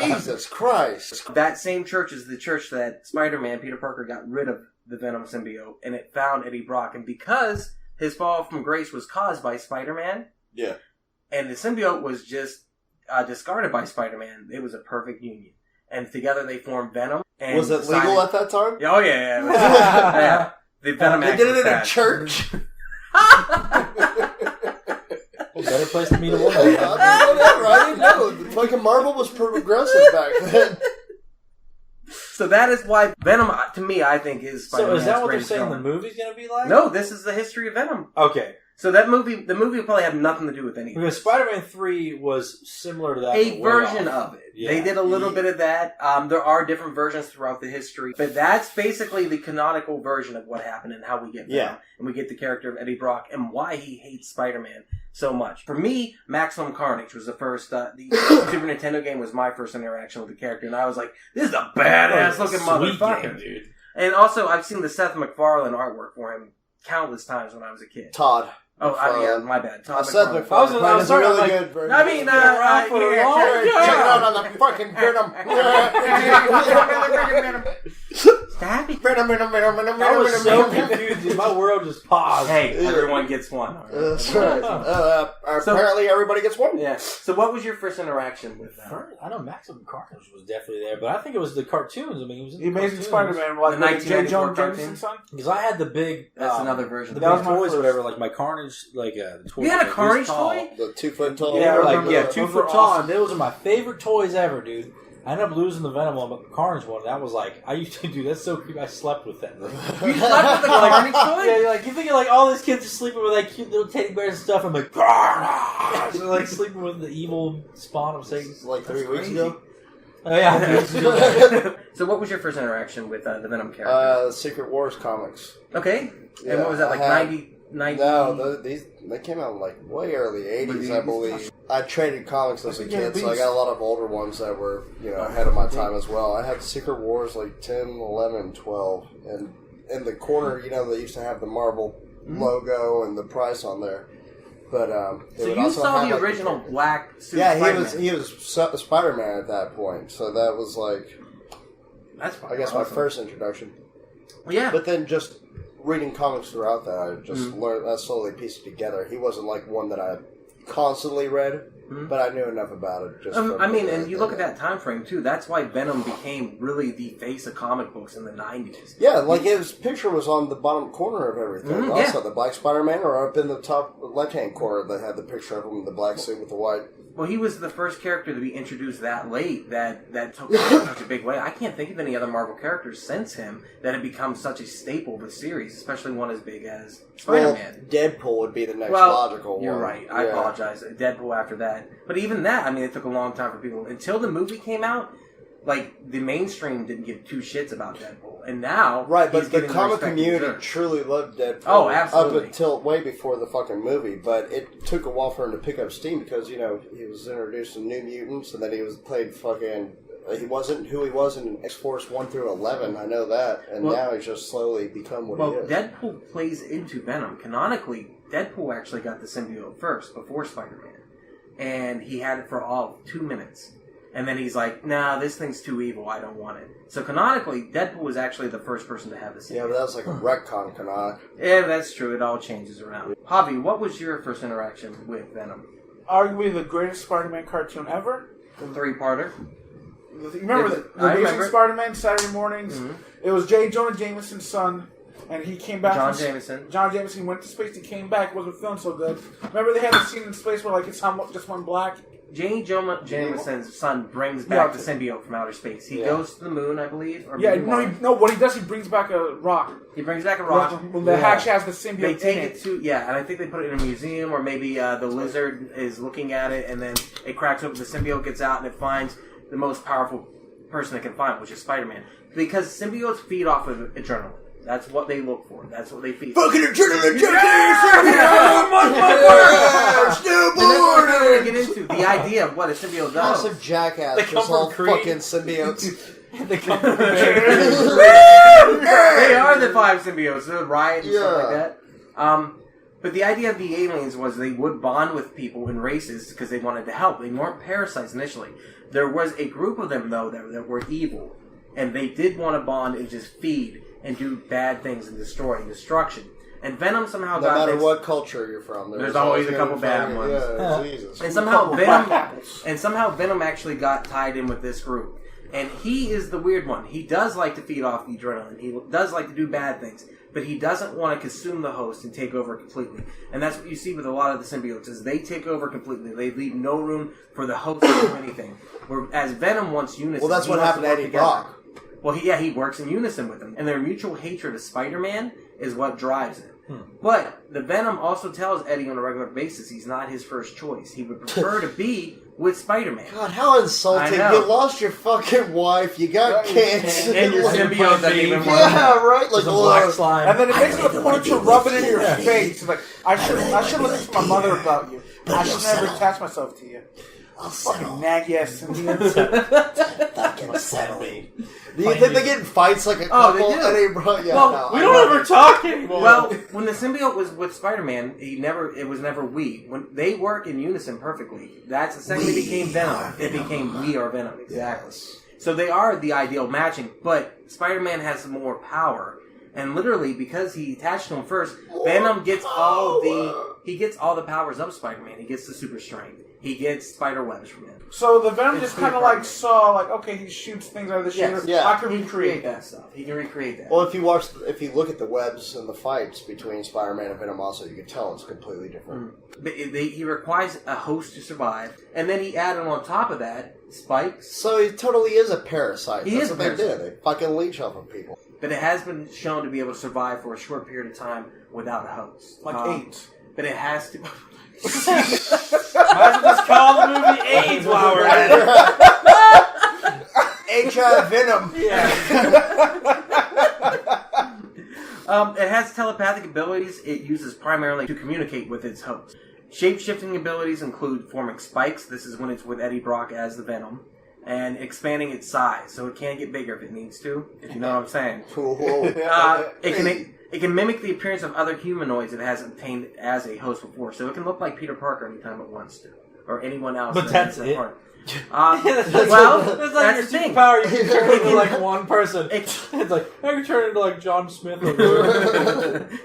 Jesus Christ. That same church is the church that Spider-Man, Peter Parker, got rid of the Venom symbiote, and it found Eddie Brock. And because his fall from grace was caused by Spider-Man, Yeah. and the symbiote was just discarded by Spider-Man, it was a perfect union. And together they formed Venom. And Was it decided- legal at that time? Oh, yeah. It was- yeah. The Venom They Act did was it in a passed. church. Well, better place to meet a woman. I mean, whatever. I didn't know. Fucking Marvel was progressive back then. So that is why Venom, to me, I think is So Spider-Man's is that what they're greatest saying villain. the movie's going to be like? No, this is the history of Venom. Okay. So the movie will probably have nothing to do with anything. Because Spider-Man 3 was similar to that. A but way version off. of it. Yeah. They did a little bit of that. There are different versions throughout the history, but that's basically the canonical version of what happened and how we get Venom. Yeah. And we get the character of Eddie Brock and why he hates Spider-Man so much. For me, Maximum Carnage was the first. The Super Nintendo game was my first interaction with the character, and I was like, "This is a badass looking Sweet motherfucker, game, dude. And also, I've seen the Seth MacFarlane artwork for him countless times when I was a kid. Todd. Oh, yeah, my bad. Todd Seth MacFarlane. MacFarlane. I was It's a really like- good version. I mean, around for a long Check it out on the fucking Venom. Venom. I was so confused. Dude. My world just paused. Hey, everyone gets one. all right? That's right. Apparently everybody gets one. Yeah. So, what was your first interaction with that? I know Maximum Carnage was definitely there, but I think it was the cartoons. I mean, he was in The Amazing cartoons. Spider-Man, like The with J. 1994 Jonah cartoon. Jameson's son. Because I had the big. That's another version. The That big was my toys, first. or whatever, like my Carnage, like the toys. You had a like, this Carnage tall. toy? The 2 foot tall. Yeah, I like remember those. 2 Those foot were tall. awesome. And those are my favorite toys ever, dude. I ended up losing the Venom one, but the Carnage one, that was like, I used to do, that's so creepy. I slept with that. Like, You slept with the Carnage toy? yeah, like, you thinking like all these kids are sleeping with like cute little teddy bears and stuff. I'm like, Carnage! They're like sleeping with the evil spawn of Satan. Like 3 weeks ago. Oh, yeah. I used to do that. So, what was your first interaction with the Venom character? Secret Wars comics. Okay. Yeah, And what was that, like I had- 90? No, they came out like way early 80s, I believe. I traded comics as a kid, so I got a lot of older ones that were, ahead of my time as well. I had Secret Wars like 10, 11, 12, and in the corner, they used to have the Marvel logo and the price on there. But they So, would you also saw have, the like, original black suit Yeah, Spider-Man. he was Spider-Man at that point, so that was like, That's I guess my first introduction. Yeah. But then just reading comics throughout that, I just learned, I slowly pieced it together. He wasn't like one that I constantly read, but I knew enough about it. Just from and you look at that time frame too. That's why Venom became really the face of comic books in the 90s. Yeah, like his picture was on the bottom corner of everything. Also, the Black Spider-Man, or up in the top left-hand corner, they had the picture of him in the black suit with the white. Well, he was the first character to be introduced that late that took such a big way. I can't think of any other Marvel characters since him that have become such a staple of the series, especially one as big as Spider-Man. Well, Deadpool would be the next logical one. You're right. I apologize. Deadpool after that. But even that, I mean, it took a long time for people. Until the movie came out, like, the mainstream didn't give two shits about Deadpool. And now, Right, he's but the getting comic respect he community deserves. truly loved Deadpool. Oh, absolutely. Up until way before the fucking movie. But it took a while for him to pick up steam because, he was introduced to New Mutants and then he was played fucking... He wasn't who he was in X-Force 1 through 11, I know that. And now he's just slowly become what he is. Deadpool plays into Venom. Canonically, Deadpool actually got the symbiote first, before Spider-Man. And he had it for all 2 minutes. And then he's like, nah, this thing's too evil, I don't want it. So canonically, Deadpool was actually the first person to have the symbiote. Yeah, but that's like a retcon canonic. Yeah, that's true. It all changes around. Javi, what was your first interaction with Venom? Arguably the greatest Spider-Man cartoon ever. Three-parter. Remember the I Amazing remember. Spider-Man Saturday mornings? Mhm. It was J. Jonah Jameson's son. and he came back. John Jameson. John Jameson went to space and came back. Wasn't feeling so good. Remember they had a scene in space where like his son just went black. J. Jonah Jameson's son brings back the symbiote from outer space. He goes to the moon, I believe. Or what he does, he brings back a rock. He brings back a rock. The actually has the symbiote. They take it to and I think they put it in a museum, or maybe the lizard is looking at it, and then it cracks open. The symbiote gets out, and it finds the most powerful person it can find, which is Spider-Man, because symbiotes feed off of adrenaline. That's what they look for. That's what they feed. Fucking adrenaline junkies! Snowboarding! Get into the idea of what a symbiote does. Awesome jackass. They come all from fucking symbiotes. They come from They are the 5 symbiotes, the riot and stuff like that. But the idea of the aliens was they would bond with people in races because they wanted to help. They weren't parasites initially. There was a group of them, though, that were evil. And they did want to bond and just feed and do bad things and destruction. And Venom somehow got no matter what culture you're from, there's always a couple bad ones. Yeah, Jesus. And somehow Venom actually got tied in with this group. And he is the weird one. He does like to feed off the adrenaline. He does like to do bad things. But he doesn't want to consume the host and take over completely. And that's what you see with a lot of the symbiotes, is they take over completely. They leave no room for the host to do anything. Whereas Venom wants unison. Well, that's what happened to Eddie Brock. Well, he works in unison with them. And their mutual hatred of Spider-Man is what drives it. But the Venom also tells Eddie on a regular basis he's not his first choice. He would prefer to be with Spider-Man. God, how insulting. You lost your fucking wife, you got cancer. And your symbiote doesn't even work. Yeah, right? Like a black slime. And then it makes it a point to rub it in your face. It's like, I should listen to my mother about you. I should never attach myself to you. Fucking naggy ass symbiote. Fucking settle me. Do you think they get in fights like a couple? They do. We don't ever talk anymore. Well, when the symbiote was with Spider-Man, it was never we. When they work in unison perfectly, that's the second it became Venom. It became we are Venom. Exactly. So they are the ideal matching, but Spider-Man has more power. And literally, because he attached to him first, Venom gets all the powers of Spider-Man. He gets the super strength. He gets spider webs from him. So the Venom just kind of like saw, like, okay, he shoots things out of the shooter. Yeah. I can recreate that stuff. He can recreate that. Well, if you look at the webs and the fights between Spider-Man and Venom, also you can tell it's completely different. But he requires a host to survive, and then he added on top of that spikes. So he totally is a parasite. That's what they do. They fucking leech off of people. But it has been shown to be able to survive for a short period of time without a host. Like AIDS. But it has to... Might as well just call the movie AIDS while we're at it. H.I. Venom. Yeah. It has telepathic abilities it uses primarily to communicate with its host. Shape-shifting abilities include forming spikes. This is when it's with Eddie Brock as the Venom. And expanding its size, so it can get bigger if it needs to, if you know what I'm saying. It can mimic the appearance of other humanoids it has obtained as a host before, so it can look like Peter Parker anytime it wants to, or anyone else. But that's it. That's like the thing. Power. You can turn into like one person. It's like I can turn into like John Smith.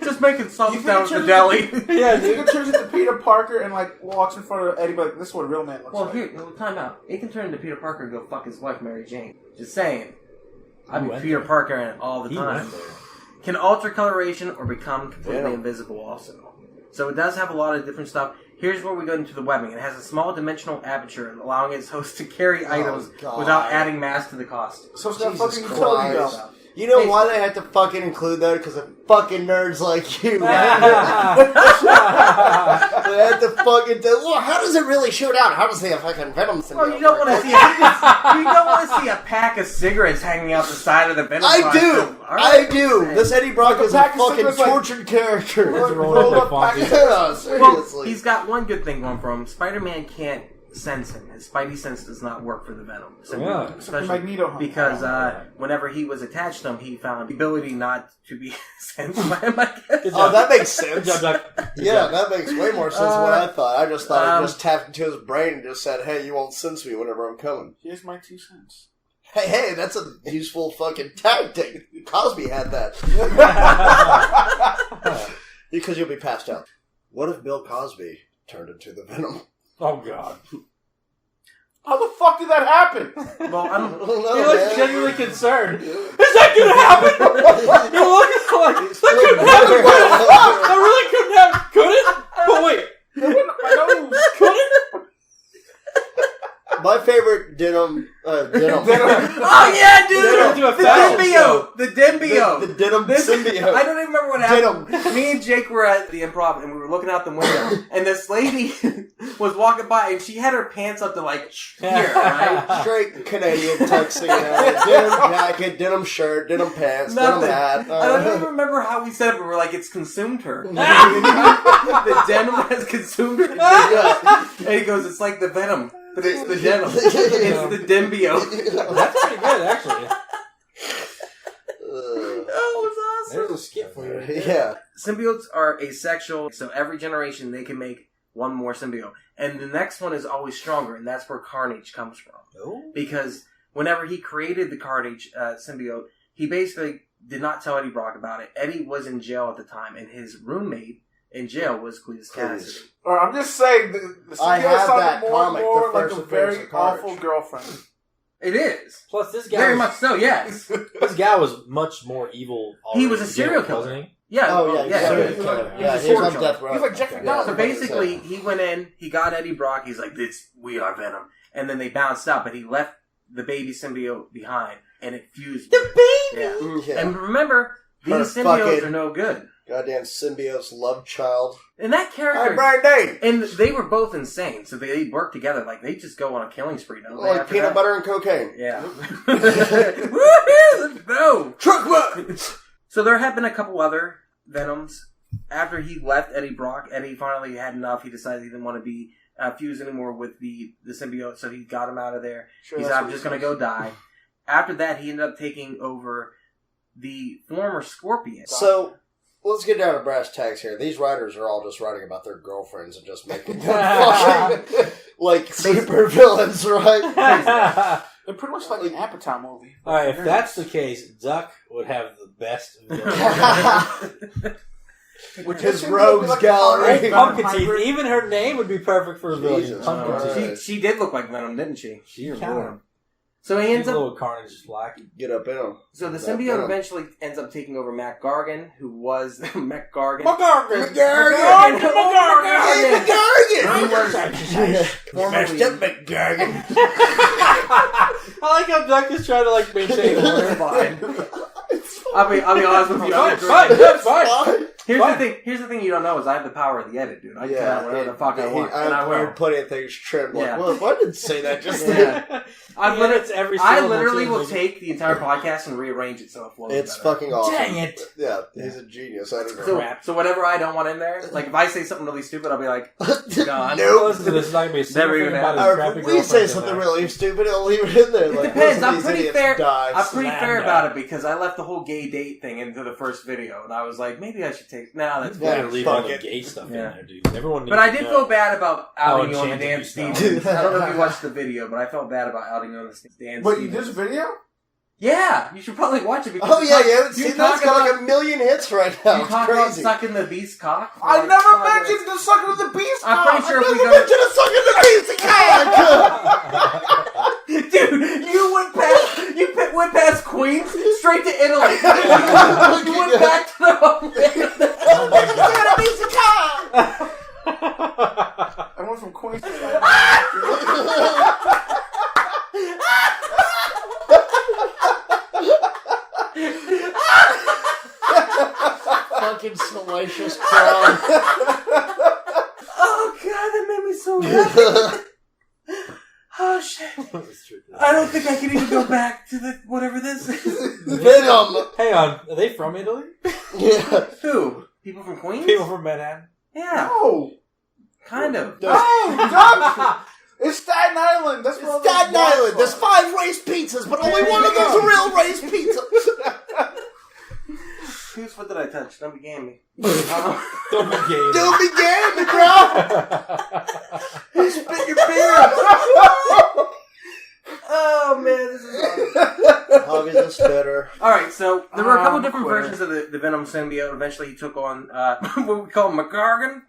Just making something down at the deli. Yeah, you can turn into Peter Parker and like walks in front of Eddie, but like, this is what a real man looks like. Well, here, time out. It can turn into Peter Parker and go fuck his wife, Mary Jane. Just saying. I'd be Peter Parker in it all the time. Can alter coloration or become completely invisible also. So it does have a lot of different stuff. Here's where we go into the webbing. It has a small dimensional aperture, allowing its host to carry items without adding mass to the costume. So it's got fucking utility belt. You know why they had to fucking include that? Because of fucking nerds like you. They had to fucking do. Well, how does it really shoot out? How does the fucking Venom symbiote? Well, you don't want to see a pack of cigarettes hanging out the side of the Venom. I do. This Eddie Brock is a fucking tortured character. Seriously. Well, he's got one good thing going for him. Spider-Man can't sense him. His spidey sense does not work for the Venom. Especially Magneto. Because whenever he was attached to him, he found the ability not to be sensed by him, I guess. Oh, that makes sense. Yeah, that makes way more sense than what I thought. I just thought it just tapped into his brain and just said, hey, you won't sense me whenever I'm coming. Here's my 2 cents. Hey, that's a useful fucking tactic. Cosby had that. Because you'll be passed out. What if Bill Cosby turned into the Venom? Oh, God. How the fuck did that happen? Well, I don't. He looks genuinely concerned. Is that gonna happen? He looks like that couldn't happen. That really couldn't happen. Could it? But wait, could it? My favorite denim. Oh yeah, dude! Do a The fashion Dembio! The Dembio! The denim symbiote. I don't even remember what happened. Me and Jake were at the Improv and we were looking out the window, and this lady was walking by and she had her pants up to like here, right? Straight Canadian tuxedo, denim jacket, denim shirt, denim pants, denim hat. I don't even remember how we said it, but we're like, it's consumed her. The denim has consumed her. And he goes, it's like the Venom. But it's the denim. It's the Dembio. That's pretty good, actually. Oh, it's awesome. There's a skip for you. Yeah. Symbiotes are asexual, so every generation they can make one more symbiote. And the next one is always stronger, and that's where Carnage comes from. Oh. Because whenever he created the Carnage symbiote, he basically did not tell Eddie Brock about it. Eddie was in jail at the time, and his roommate in jail was Cletus Cassidy. I'm just saying, the I symbiote have that sounded more and comic, more The like First a Appearance very of Carnage. awful girlfriend. It is. Plus, this guy Very was, much so, yes. This guy was much more evil. He was a already, serial wasn't killer. he? Yeah. Oh, yeah, yeah. serial he was killer. like- Yeah, he he was was a on serial death killer. row. He's like Jeffrey Yeah. Dahmer. So basically, he went in, he got Eddie Brock, he's like, we are Venom. And then they bounced out, but he left the baby symbiote behind, and it fused. The baby! Yeah. Yeah. And remember, Her these symbiotes fucking- are no good. Goddamn symbiote's love child. And that Hi, character... Brian Day. And they were both insane, so they work together. Like, they just go on a killing spree, don't they? Like after peanut that? butter and cocaine. Yeah. Woohoo! Let's go! Truck run! So there have been a couple other Venoms. After he left Eddie Brock, Eddie finally had enough. He decided he didn't want to be fused anymore with the symbiote, so he got him out of there. Sure, He said, I'm just going to go die. After that, he ended up taking over the former Scorpion. So, let's get down to brass tacks here. These writers are all just writing about their girlfriends and just making them fucking, like, super villains, right? They're pretty much like an Apatow movie. Alright, if that's the case, Duck would have the best villain. Which This is should Rogues be like a Gallery. Venom Pumpkin teeth. hybrid. Even her name would be perfect for a villain. Jesus Pumpkin Christ. teeth. She did look like Venom, didn't she? She was kinda- born. So he ends She's a up. little Carnage is black. Get up in them. So the That symbiote Venom. eventually ends up taking over Mac Gargan, who was Mac Gargan. McGargan! McGargan! Formerly McGargan. I like how Duck is trying to like maintain order. Fine. I'll be honest with you. I'm Fine, drinking. fine. Here's Fine. the thing. Here's the thing you don't know is I have the power of the edit, dude. I can cut out whatever the fuck I want, and I I've will. heard plenty of things trimmed. Like, Yeah. well, why didn't say that just Yeah. then? I Yeah, literally, it's every I syllable literally too, will maybe. take the entire podcast and rearrange it so it flows It's better. fucking awesome. Dang it. Yeah, he's a genius. I don't know. So, Crap. so whatever I don't want in there, like if I say something really stupid, I'll be like, Done. Nope. Listen to this, it's not going to be a single Never thing even about happened. his Or crappy if we girlfriend say in something there. really stupid, it'll leave it in there. it Like, depends. listen, I'm these pretty idiots fair. die. I'm pretty Slam fair dunk. about it because I left the whole gay date thing into the first video, and I was like, maybe I should take. Nah, that's You gotta fine. leave all Fuck the it. gay stuff Yeah. in there, dude. Everyone needs But I to did know. feel bad about outing you on the enchanted Dan you sound. Stevens. I don't know if you watched the video, but I felt bad about outing you on the Dan But you Stevens. did a video? Yeah, you should probably watch it. Because Oh yeah, you haven't seen that? It's talk got like about- a million hits right now. You It's talk about crazy. sucking the beast's cock. for I like never 5 mentioned minutes. the sucker of the beast. I'm pretty sure if we Never go, mentioned a sucking the beast again. dude, you went past Queens straight to Italy. You went back to the homeland. Oh my God. I went from Queens to Fucking salacious clown. Oh god, that made me so happy. Oh shit. I don't think I can even go back to the whatever this is. Venom. Hang on, are they from Italy? Yeah. Who? People from Queens? People from Manhattan? Yeah, Oh, kind of. oh, Doug! It's Staten Island. That's where all those Staten walks Island. are. There's 5 raised pizzas, but only one of those are real raised pizzas. Whose foot did I touch? Don't be gamey. Don't be gay. Don't be gammy, bro. You spit your beer. Oh man, this is awesome. Hobby's a spitter. All right, so there were a couple I'm different quitting. versions of the Venom symbiote. Eventually, he took on what we call McGargan.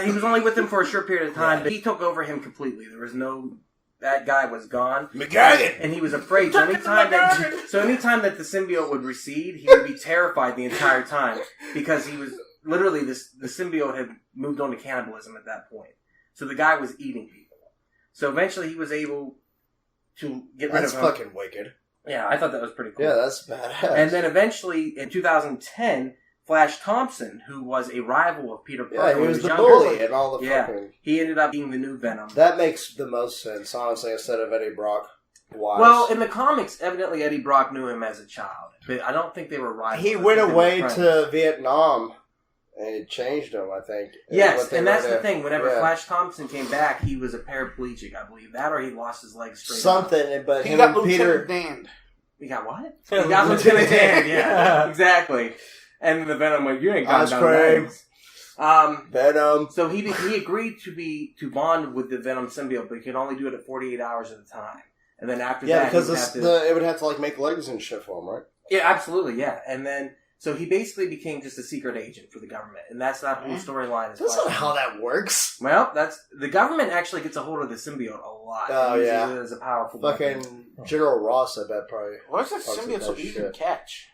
He was only with him for a short period of time, but he took over him completely. There was no... That guy was gone. McGargan! And he was afraid. So anytime that the symbiote would recede, he would be terrified the entire time. Because he was... Literally, the symbiote had moved on to cannibalism at that point. So the guy was eating people. So eventually, he was able to get rid of him. That's fucking wicked. Yeah, I thought that was pretty cool. Yeah, that's badass. And then eventually, in 2010... Flash Thompson, who was a rival of Peter Parker. Yeah, he when was the younger. bully and all the Yeah, fucking... he ended up being the new Venom. That makes the most sense, honestly, instead of Eddie Brock. Wise. Well, in the comics, evidently Eddie Brock knew him as a child, but I don't think they were rivals. He I went think they were away friends. to Vietnam, and it changed him, I think. Yes, and that's the thing. Whenever yeah. Flash Thompson came back, he was a paraplegic, I believe. That or he lost his legs straight up. Something, but He him got and Peter... Lieutenant Dan. He got what? Yeah, He got Lieutenant Dan, yeah. Exactly. And the Venom went, you ain't got Ice no cream. legs. Venom. So he agreed to bond with the Venom symbiote, but he could only do it at 48 hours at a time. And then after Yeah, that, because he'd have to... it would have to, like, make legs and shit for him, right? Yeah, absolutely, yeah. And then, so he basically became just a secret agent for the government, and that's that whole storyline. Is That's not how that works. Well, the government actually gets a hold of the symbiote a lot. Oh, and uses yeah. it as a powerful weapon. Fucking General Ross, I bet, probably. What's that Fucks with symbiote so that easy to shit. catch?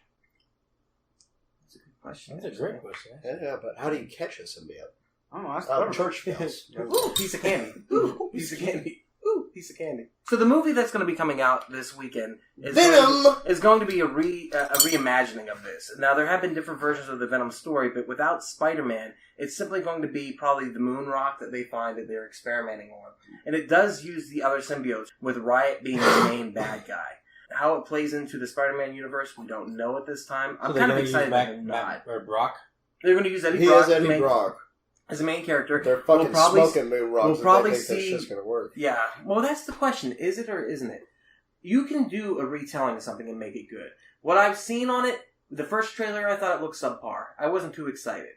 That's a good question. That's a great question. Yeah, but how do you catch a symbiote? I don't know. That's Oh, clever. church bells. Ooh, piece of candy. Ooh, piece of candy. Ooh, piece of candy. So the movie that's going to be coming out this weekend is Venom! going to be a reimagining of this. Now, there have been different versions of the Venom story, but without Spider-Man, it's simply going to be probably the moon rock that they find that they're experimenting on. And it does use the other symbiotes, with Riot being the main bad guy. How it plays into the Spider-Man universe, we don't know at this time. I'm kind of excited that they're not. Or Brock. They're going to use Eddie He Brock is Eddie Brock. as a main character. They're fucking We'll probably smoking moon rocks. we'll probably they think see- that shit's gonna work. Yeah. Well, that's the question. Is it or isn't it? You can do a retelling of something and make it good. What I've seen on it, the first trailer, I thought it looked subpar. I wasn't too excited.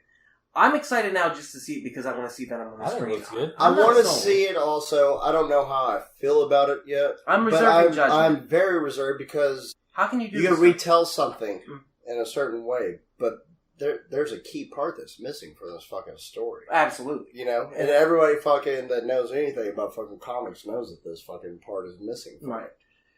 I'm excited now just to see it because I want to see Venom on the I think it screen. looks good. I I'm not want to sold. see it also. I don't know how I feel about it yet. I'm But reserving judgment. I'm very reserved because How can you do you can this? retell something Mm. in a certain way, but there's a key part that's missing for this fucking story. Absolutely. You know? And everybody fucking that knows anything about fucking comics knows that this fucking part is missing. Right.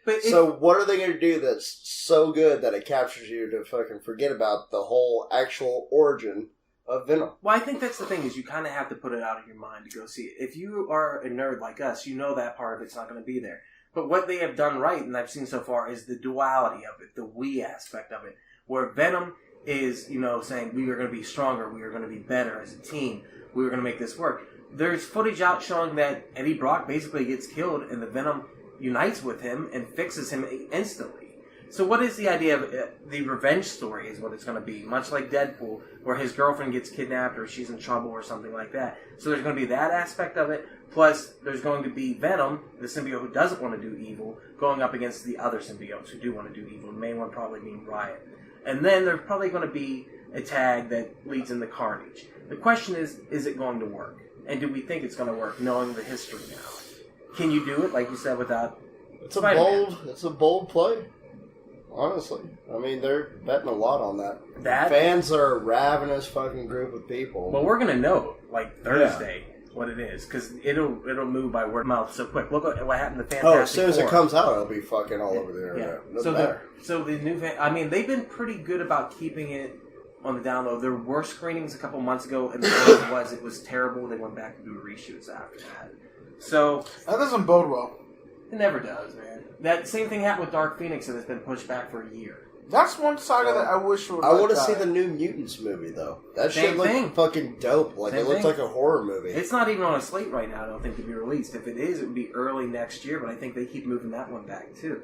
But So what are they going to do that's so good that it captures you to fucking forget about the whole actual origin of Venom? well, I think that's the thing is you kind of have to put it out of your mind to go see it. If you are a nerd like us, you know that part of it's not going to be there. But what they have done right, and I've seen so far, is the duality of it, the we aspect of it, where Venom is, saying we are going to be stronger, we are going to be better as a team, we are going to make this work. There's footage out showing that Eddie Brock basically gets killed and the Venom unites with him and fixes him instantly. So what is the idea of the revenge story is what it's going to be, much like Deadpool, where his girlfriend gets kidnapped or she's in trouble or something like that. So there's going to be that aspect of it, plus there's going to be Venom, the symbiote who doesn't want to do evil, going up against the other symbiotes who do want to do evil, the main one probably being Riot. And then there's probably going to be a tag that leads into Carnage. The question is it going to work? And do we think it's going to work, knowing the history now? Can you do it, like you said, without It's Spider-Man? a bold play. Honestly. I mean, they're betting a lot on that. That? Fans are a ravenous fucking group of people. Well, we're going to know, like, Thursday, what it is, because it'll move by word of mouth so quick. Look at what happened to Fantastic as soon as it Four. comes out, it'll be fucking all over the internet. Yeah. Doesn't matter. So the new, they've been pretty good about keeping it on the download. There were screenings a couple months ago, and the word it was terrible. They went back to do reshoots after that. So That doesn't bode well. it never does, man. That same thing happened with Dark Phoenix, and it's been pushed back for a year. That's one saga that I wish would. I want to see the New Mutants movie, though. That Same shit looked thing. fucking dope. Like, Same it looks thing. like a horror movie. It's not even on a slate right now, I don't think, to be released. If it is, it would be early next year, but I think they keep moving that one back, too.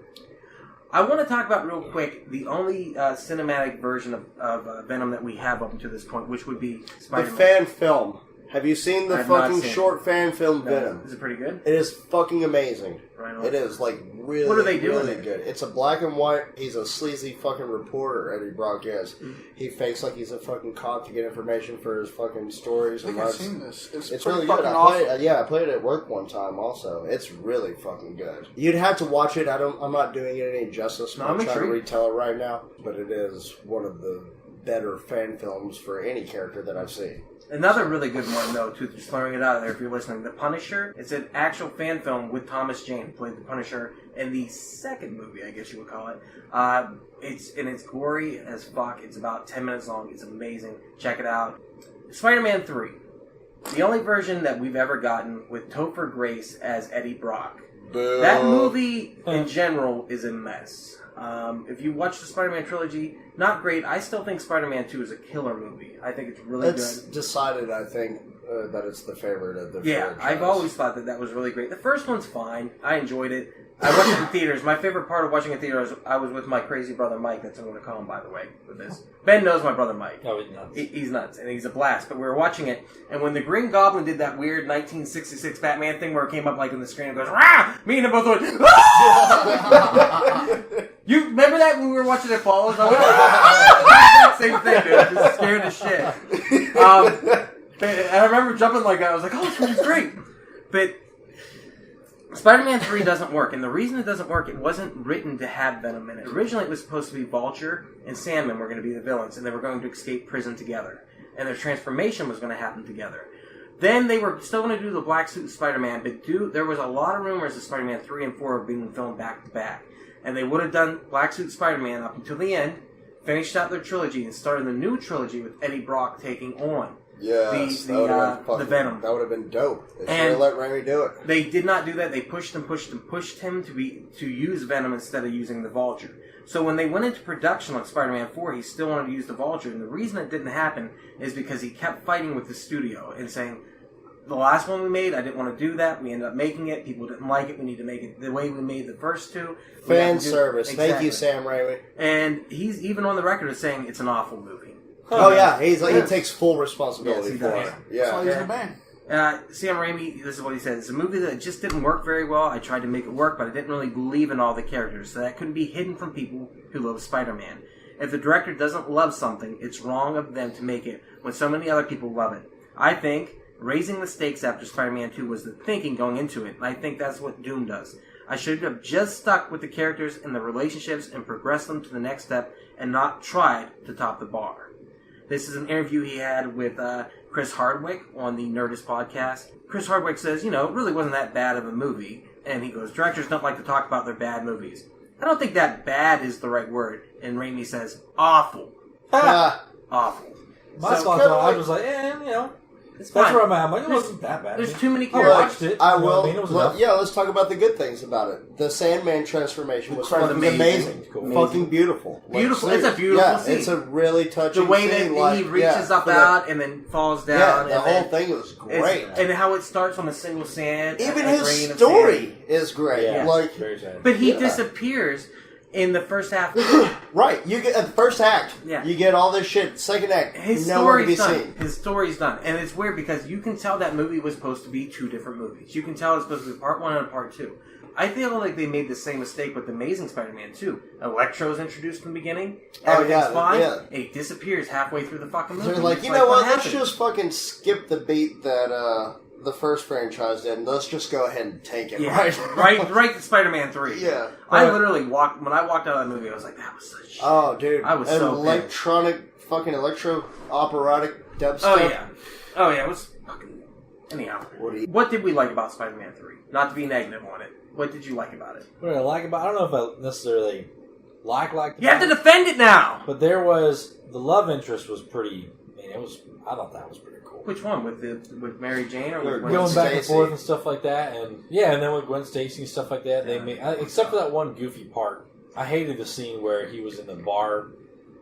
I want to talk about real quick the only cinematic version of Venom that we have up to this point, which would be The Spider-Man. fan film Have you seen the I've not fucking seen it. short fan film No. Venom? Is it pretty good? It is fucking amazing. Right on. It is, like, really, What do they do in really it? good. It's a black and white. He's a sleazy fucking reporter, Eddie Brock is. He fakes like he's a fucking cop to get information for his fucking stories. I think I've seen this. It's It's pretty really good. fucking I awesome. played it at work one time also. It's really fucking good. You'd have to watch it. I'm not doing it any justice. No, I'm I'm trying to intrigued. retell it right now. But it is one of the better fan films for any character that I've seen. Another really good one, though, too, just throwing it out there if you're listening. The Punisher. It's an actual fan film with Thomas Jane, who played the Punisher in the second movie, I guess you would call it. It's gory as fuck. It's about 10 minutes long. It's amazing. Check it out. Spider-Man 3. The only version that we've ever gotten with Topher Grace as Eddie Brock. Boo. That movie, in general, is a mess. If you watch the Spider-Man trilogy, not great. I still think Spider-Man 2 is a killer movie. I think it's really It's good. decided, I think, that it's the favorite of the Yeah, franchise. I've always thought that was really great. The first one's fine. I enjoyed it. I watched it in theaters. My favorite part of watching it in theaters, I was with my crazy brother Mike. That's what I'm going to call him, by the way, with this. Ben knows my brother Mike. Oh, he's nuts. He's nuts, and he's a blast. But we were watching it, and when the Green Goblin did that weird 1966 Batman thing where it came up like in the screen and goes, "Rah!" Me and him both went, "Ah!" You remember that when we were watching it Falls? I went, same thing, dude. Just scared as shit. And I remember jumping like that. I was like, "Oh, this movie's great." But Spider-Man 3 doesn't work, and the reason it doesn't work, it wasn't written to have Venom in it. Originally, it was supposed to be Vulture and Sandman were going to be the villains, and they were going to escape prison together. And their transformation was going to happen together. Then they were still going to do the Black Suit Spider-Man, but there was a lot of rumors of Spider-Man 3 and 4 being filmed back to back. And they would have done Black Suit Spider-Man up until the end, finished out their trilogy, and started the new trilogy with Eddie Brock taking on the Venom. That would have been dope. They should And have let Raimi do it. They did not do that. They pushed him to use Venom instead of using the Vulture. So when they went into production on Spider-Man 4, he still wanted to use the Vulture. And the reason it didn't happen is because he kept fighting with the studio and saying, the last one we made, I didn't want to do that. We ended up making it. People didn't like it. We need to make it the way we made the first two. Fan service. Thank you, Sam Raimi. And he's even on the record as saying it's an awful movie. Oh, yeah. He takes full responsibility Yes, he for does. it. That's why Yeah. he's the man. Sam Raimi, this is what he said. It's a movie that just didn't work very well. I tried to make it work, but I didn't really believe in all the characters, so that couldn't be hidden from people who love Spider-Man. If the director doesn't love something, it's wrong of them to make it when so many other people love it. I think raising the stakes after Spider-Man 2 was the thinking going into it, and I think that's what Doom does. I should have just stuck with the characters and the relationships and progressed them to the next step and not tried to top the bar. This is an interview he had with Chris Hardwick on the Nerdist podcast. Chris Hardwick says, it really wasn't that bad of a movie. And he goes, directors don't like to talk about their bad movies. I don't think that bad is the right word. And Raimi says, awful. Awful. My So- thoughts I was like, It's that's fine. where I'm at. I'm like, it wasn't that bad. There's too many I characters. watched it. I you know will. what I mean? It was enough. Yeah, let's talk about the good things about it. The Sandman transformation was fucking Amazing. amazing. Cool. Fucking beautiful. Beautiful. Like, It's a beautiful yeah, scene. it's a really touching The way that scene. he reaches up for out and then falls Yeah, down. the and whole then thing was great. and how it starts on a single sand. Even a his grain of story sand. is great. Yeah, Like, very sad. But he Yeah. disappears in the first half. right, you get at the first act, Yeah. you get all this shit. Second act, His nowhere to be story's done. seen. His story's done. And it's weird because you can tell that movie was supposed to be two different movies. You can tell it's supposed to be part one and part two. I feel like they made the same mistake with Amazing Spider-Man 2. Electro's introduced in the beginning. Everything's fine. yeah. And he disappears halfway through the fucking movie. They're like, It's you know what? Let's happened? just fucking skip the beat that the first franchise did, and let's just go ahead and take it. Yeah, Right, right to Spider-Man 3. Yeah. I literally walked, when I walked out of that movie, I was like, that was such shit. Oh, dude, I was an so electronic, fucking electro-operatic dubstep. Oh, yeah, it was fucking... Anyhow, what did we like about Spider-Man 3? Not to be negative on it. What did you like about it? What did I like about? I don't know if I necessarily like. You have to defend it now! But there was the love interest was pretty. I mean, it was. I thought that was pretty cool. Which one? With Mary Jane or with Gwen Going back and Stacy. forth and stuff like that, and and then with Gwen Stacy and stuff like that, they made except for that one goofy part. I hated the scene where he was in the bar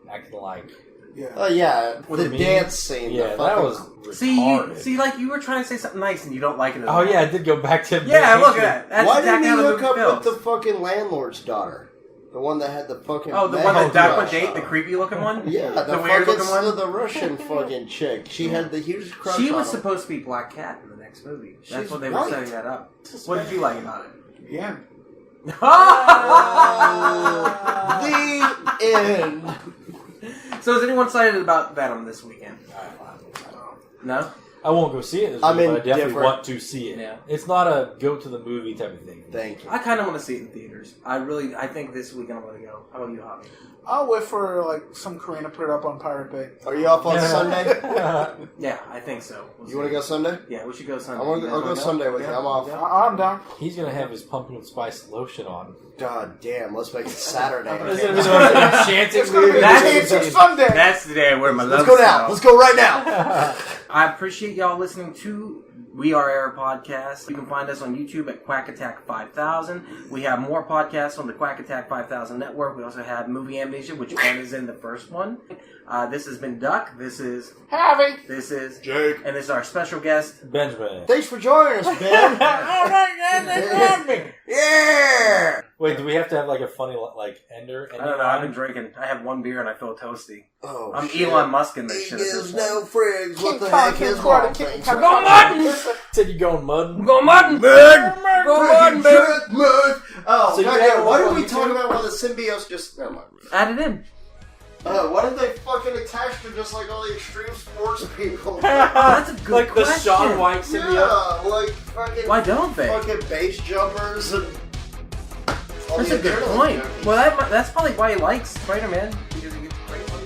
acting like. Yeah. Oh yeah, What the do you mean? dance scene. Yeah, the that fucking- was See, retarded. like you were trying to say something nice and you don't like it at Oh all. yeah, I did go back to. Yeah, look at that. That's Why exactly didn't he how the hook movie up feels. with the fucking landlord's daughter? The one that had the fucking... Oh, the one that died with date, the creepy looking one? Yeah, the weird looking fucking one? the Russian fucking chick. She had the huge crush She on was him. supposed to be Black Cat in the next movie. That's She's what they were white. setting that up. What did you like about it? Yeah. The end. So is anyone excited about Venom this weekend? No? I won't go see it this I'm week, but I definitely indifferent. want to see it. Yeah. It's not a go to the movie type of thing. Thank you. I kind of want to see it in theaters. I think this weekend I'm going to go. How about you, Javi? I'll wait for like some Korean to put it up on Pirate Bay. Are you off on Sunday? Yeah, I think so. You want to go Sunday? Yeah, we should go Sunday. I'll go Sunday with you. I'm off. I'm down. He's gonna have his pumpkin spice lotion on. God damn, let's make it Saturday. It's gonna be the most enchanting It's gonna be movie. Enchanted Sunday. That's the day where my Let's go now. Let's go right now. I appreciate y'all listening to We Are Air Podcast. You can find us on YouTube at Quack Attack 5000. We have more podcasts on the Quack Attack 5000 network. We also have Movie Amnesia, which one is in the first one. This has been Duck. This is Harvey. This is Jake. And this is our special guest. Benjamin. Thanks for joining us, Ben. Yeah. Wait, do we have to have like a funny ender? I don't know. I've been drinking. I have one beer and I feel toasty. Oh, I'm shit. Elon Musk in this He shit. gives no frigs. What King the Kong, heck King is Quarter, wrong? King Things Kong. are- Go Martin! Said you going mud? Go Martin! Mud! Mud! Oh, So you God, have what one are we on talking YouTube? about when the symbiotes just... Never mind. Add it in. Why did they fucking attach to just like all the extreme sports people? That's a good Like the question. Shaun White symbiote? Yeah, like fucking... Why don't they? Fucking base jumpers and... all That's the a good adrenaline point. junkies. Well, that's probably why he likes Spider-Man. Because he gets great money.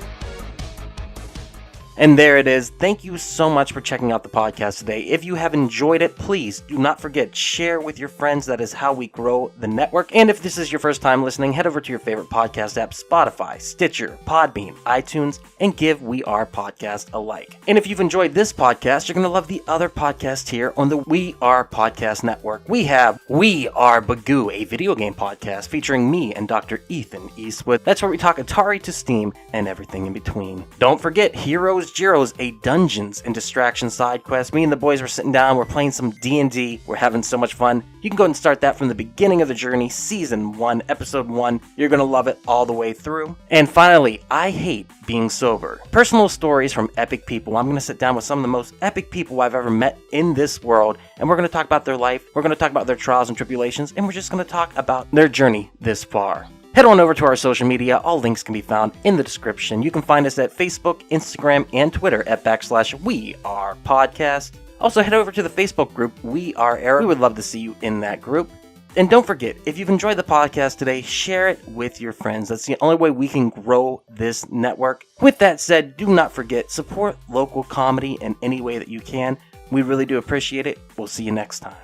And there it is. Thank you so much for checking out the podcast today. If you have enjoyed it, please do not forget, share with your friends. That is how we grow the network. And if this is your first time listening, head over to your favorite podcast app, Spotify, Stitcher, Podbean, iTunes, and give We Are Podcast a like. And if you've enjoyed this podcast, you're going to love the other podcast here on the We Are Podcast Network. We have We Are Bagu, a video game podcast featuring me and Dr. Ethan Eastwood. That's where we talk Atari to Steam and everything in between. Don't forget Heroes Gyros, a Dungeons and Distraction side quest. Me and the boys were sitting down, we're playing some D&D, we're having so much fun. You can go and start that from the beginning of the journey, Season 1, Episode 1. You're going to love it all the way through. And finally, I hate being sober. Personal stories from epic people. I'm going to sit down with some of the most epic people I've ever met in this world, and we're going to talk about their life, we're going to talk about their trials and tribulations, and we're just going to talk about their journey this far. Head on over to our social media. All links can be found in the description. You can find us at Facebook, Instagram, and Twitter at /WeArePodcast. Also, head over to the Facebook group, We Are Era. We would love to see you in that group. And don't forget, if you've enjoyed the podcast today, share it with your friends. That's the only way we can grow this network. With that said, do not forget, support local comedy in any way that you can. We really do appreciate it. We'll see you next time.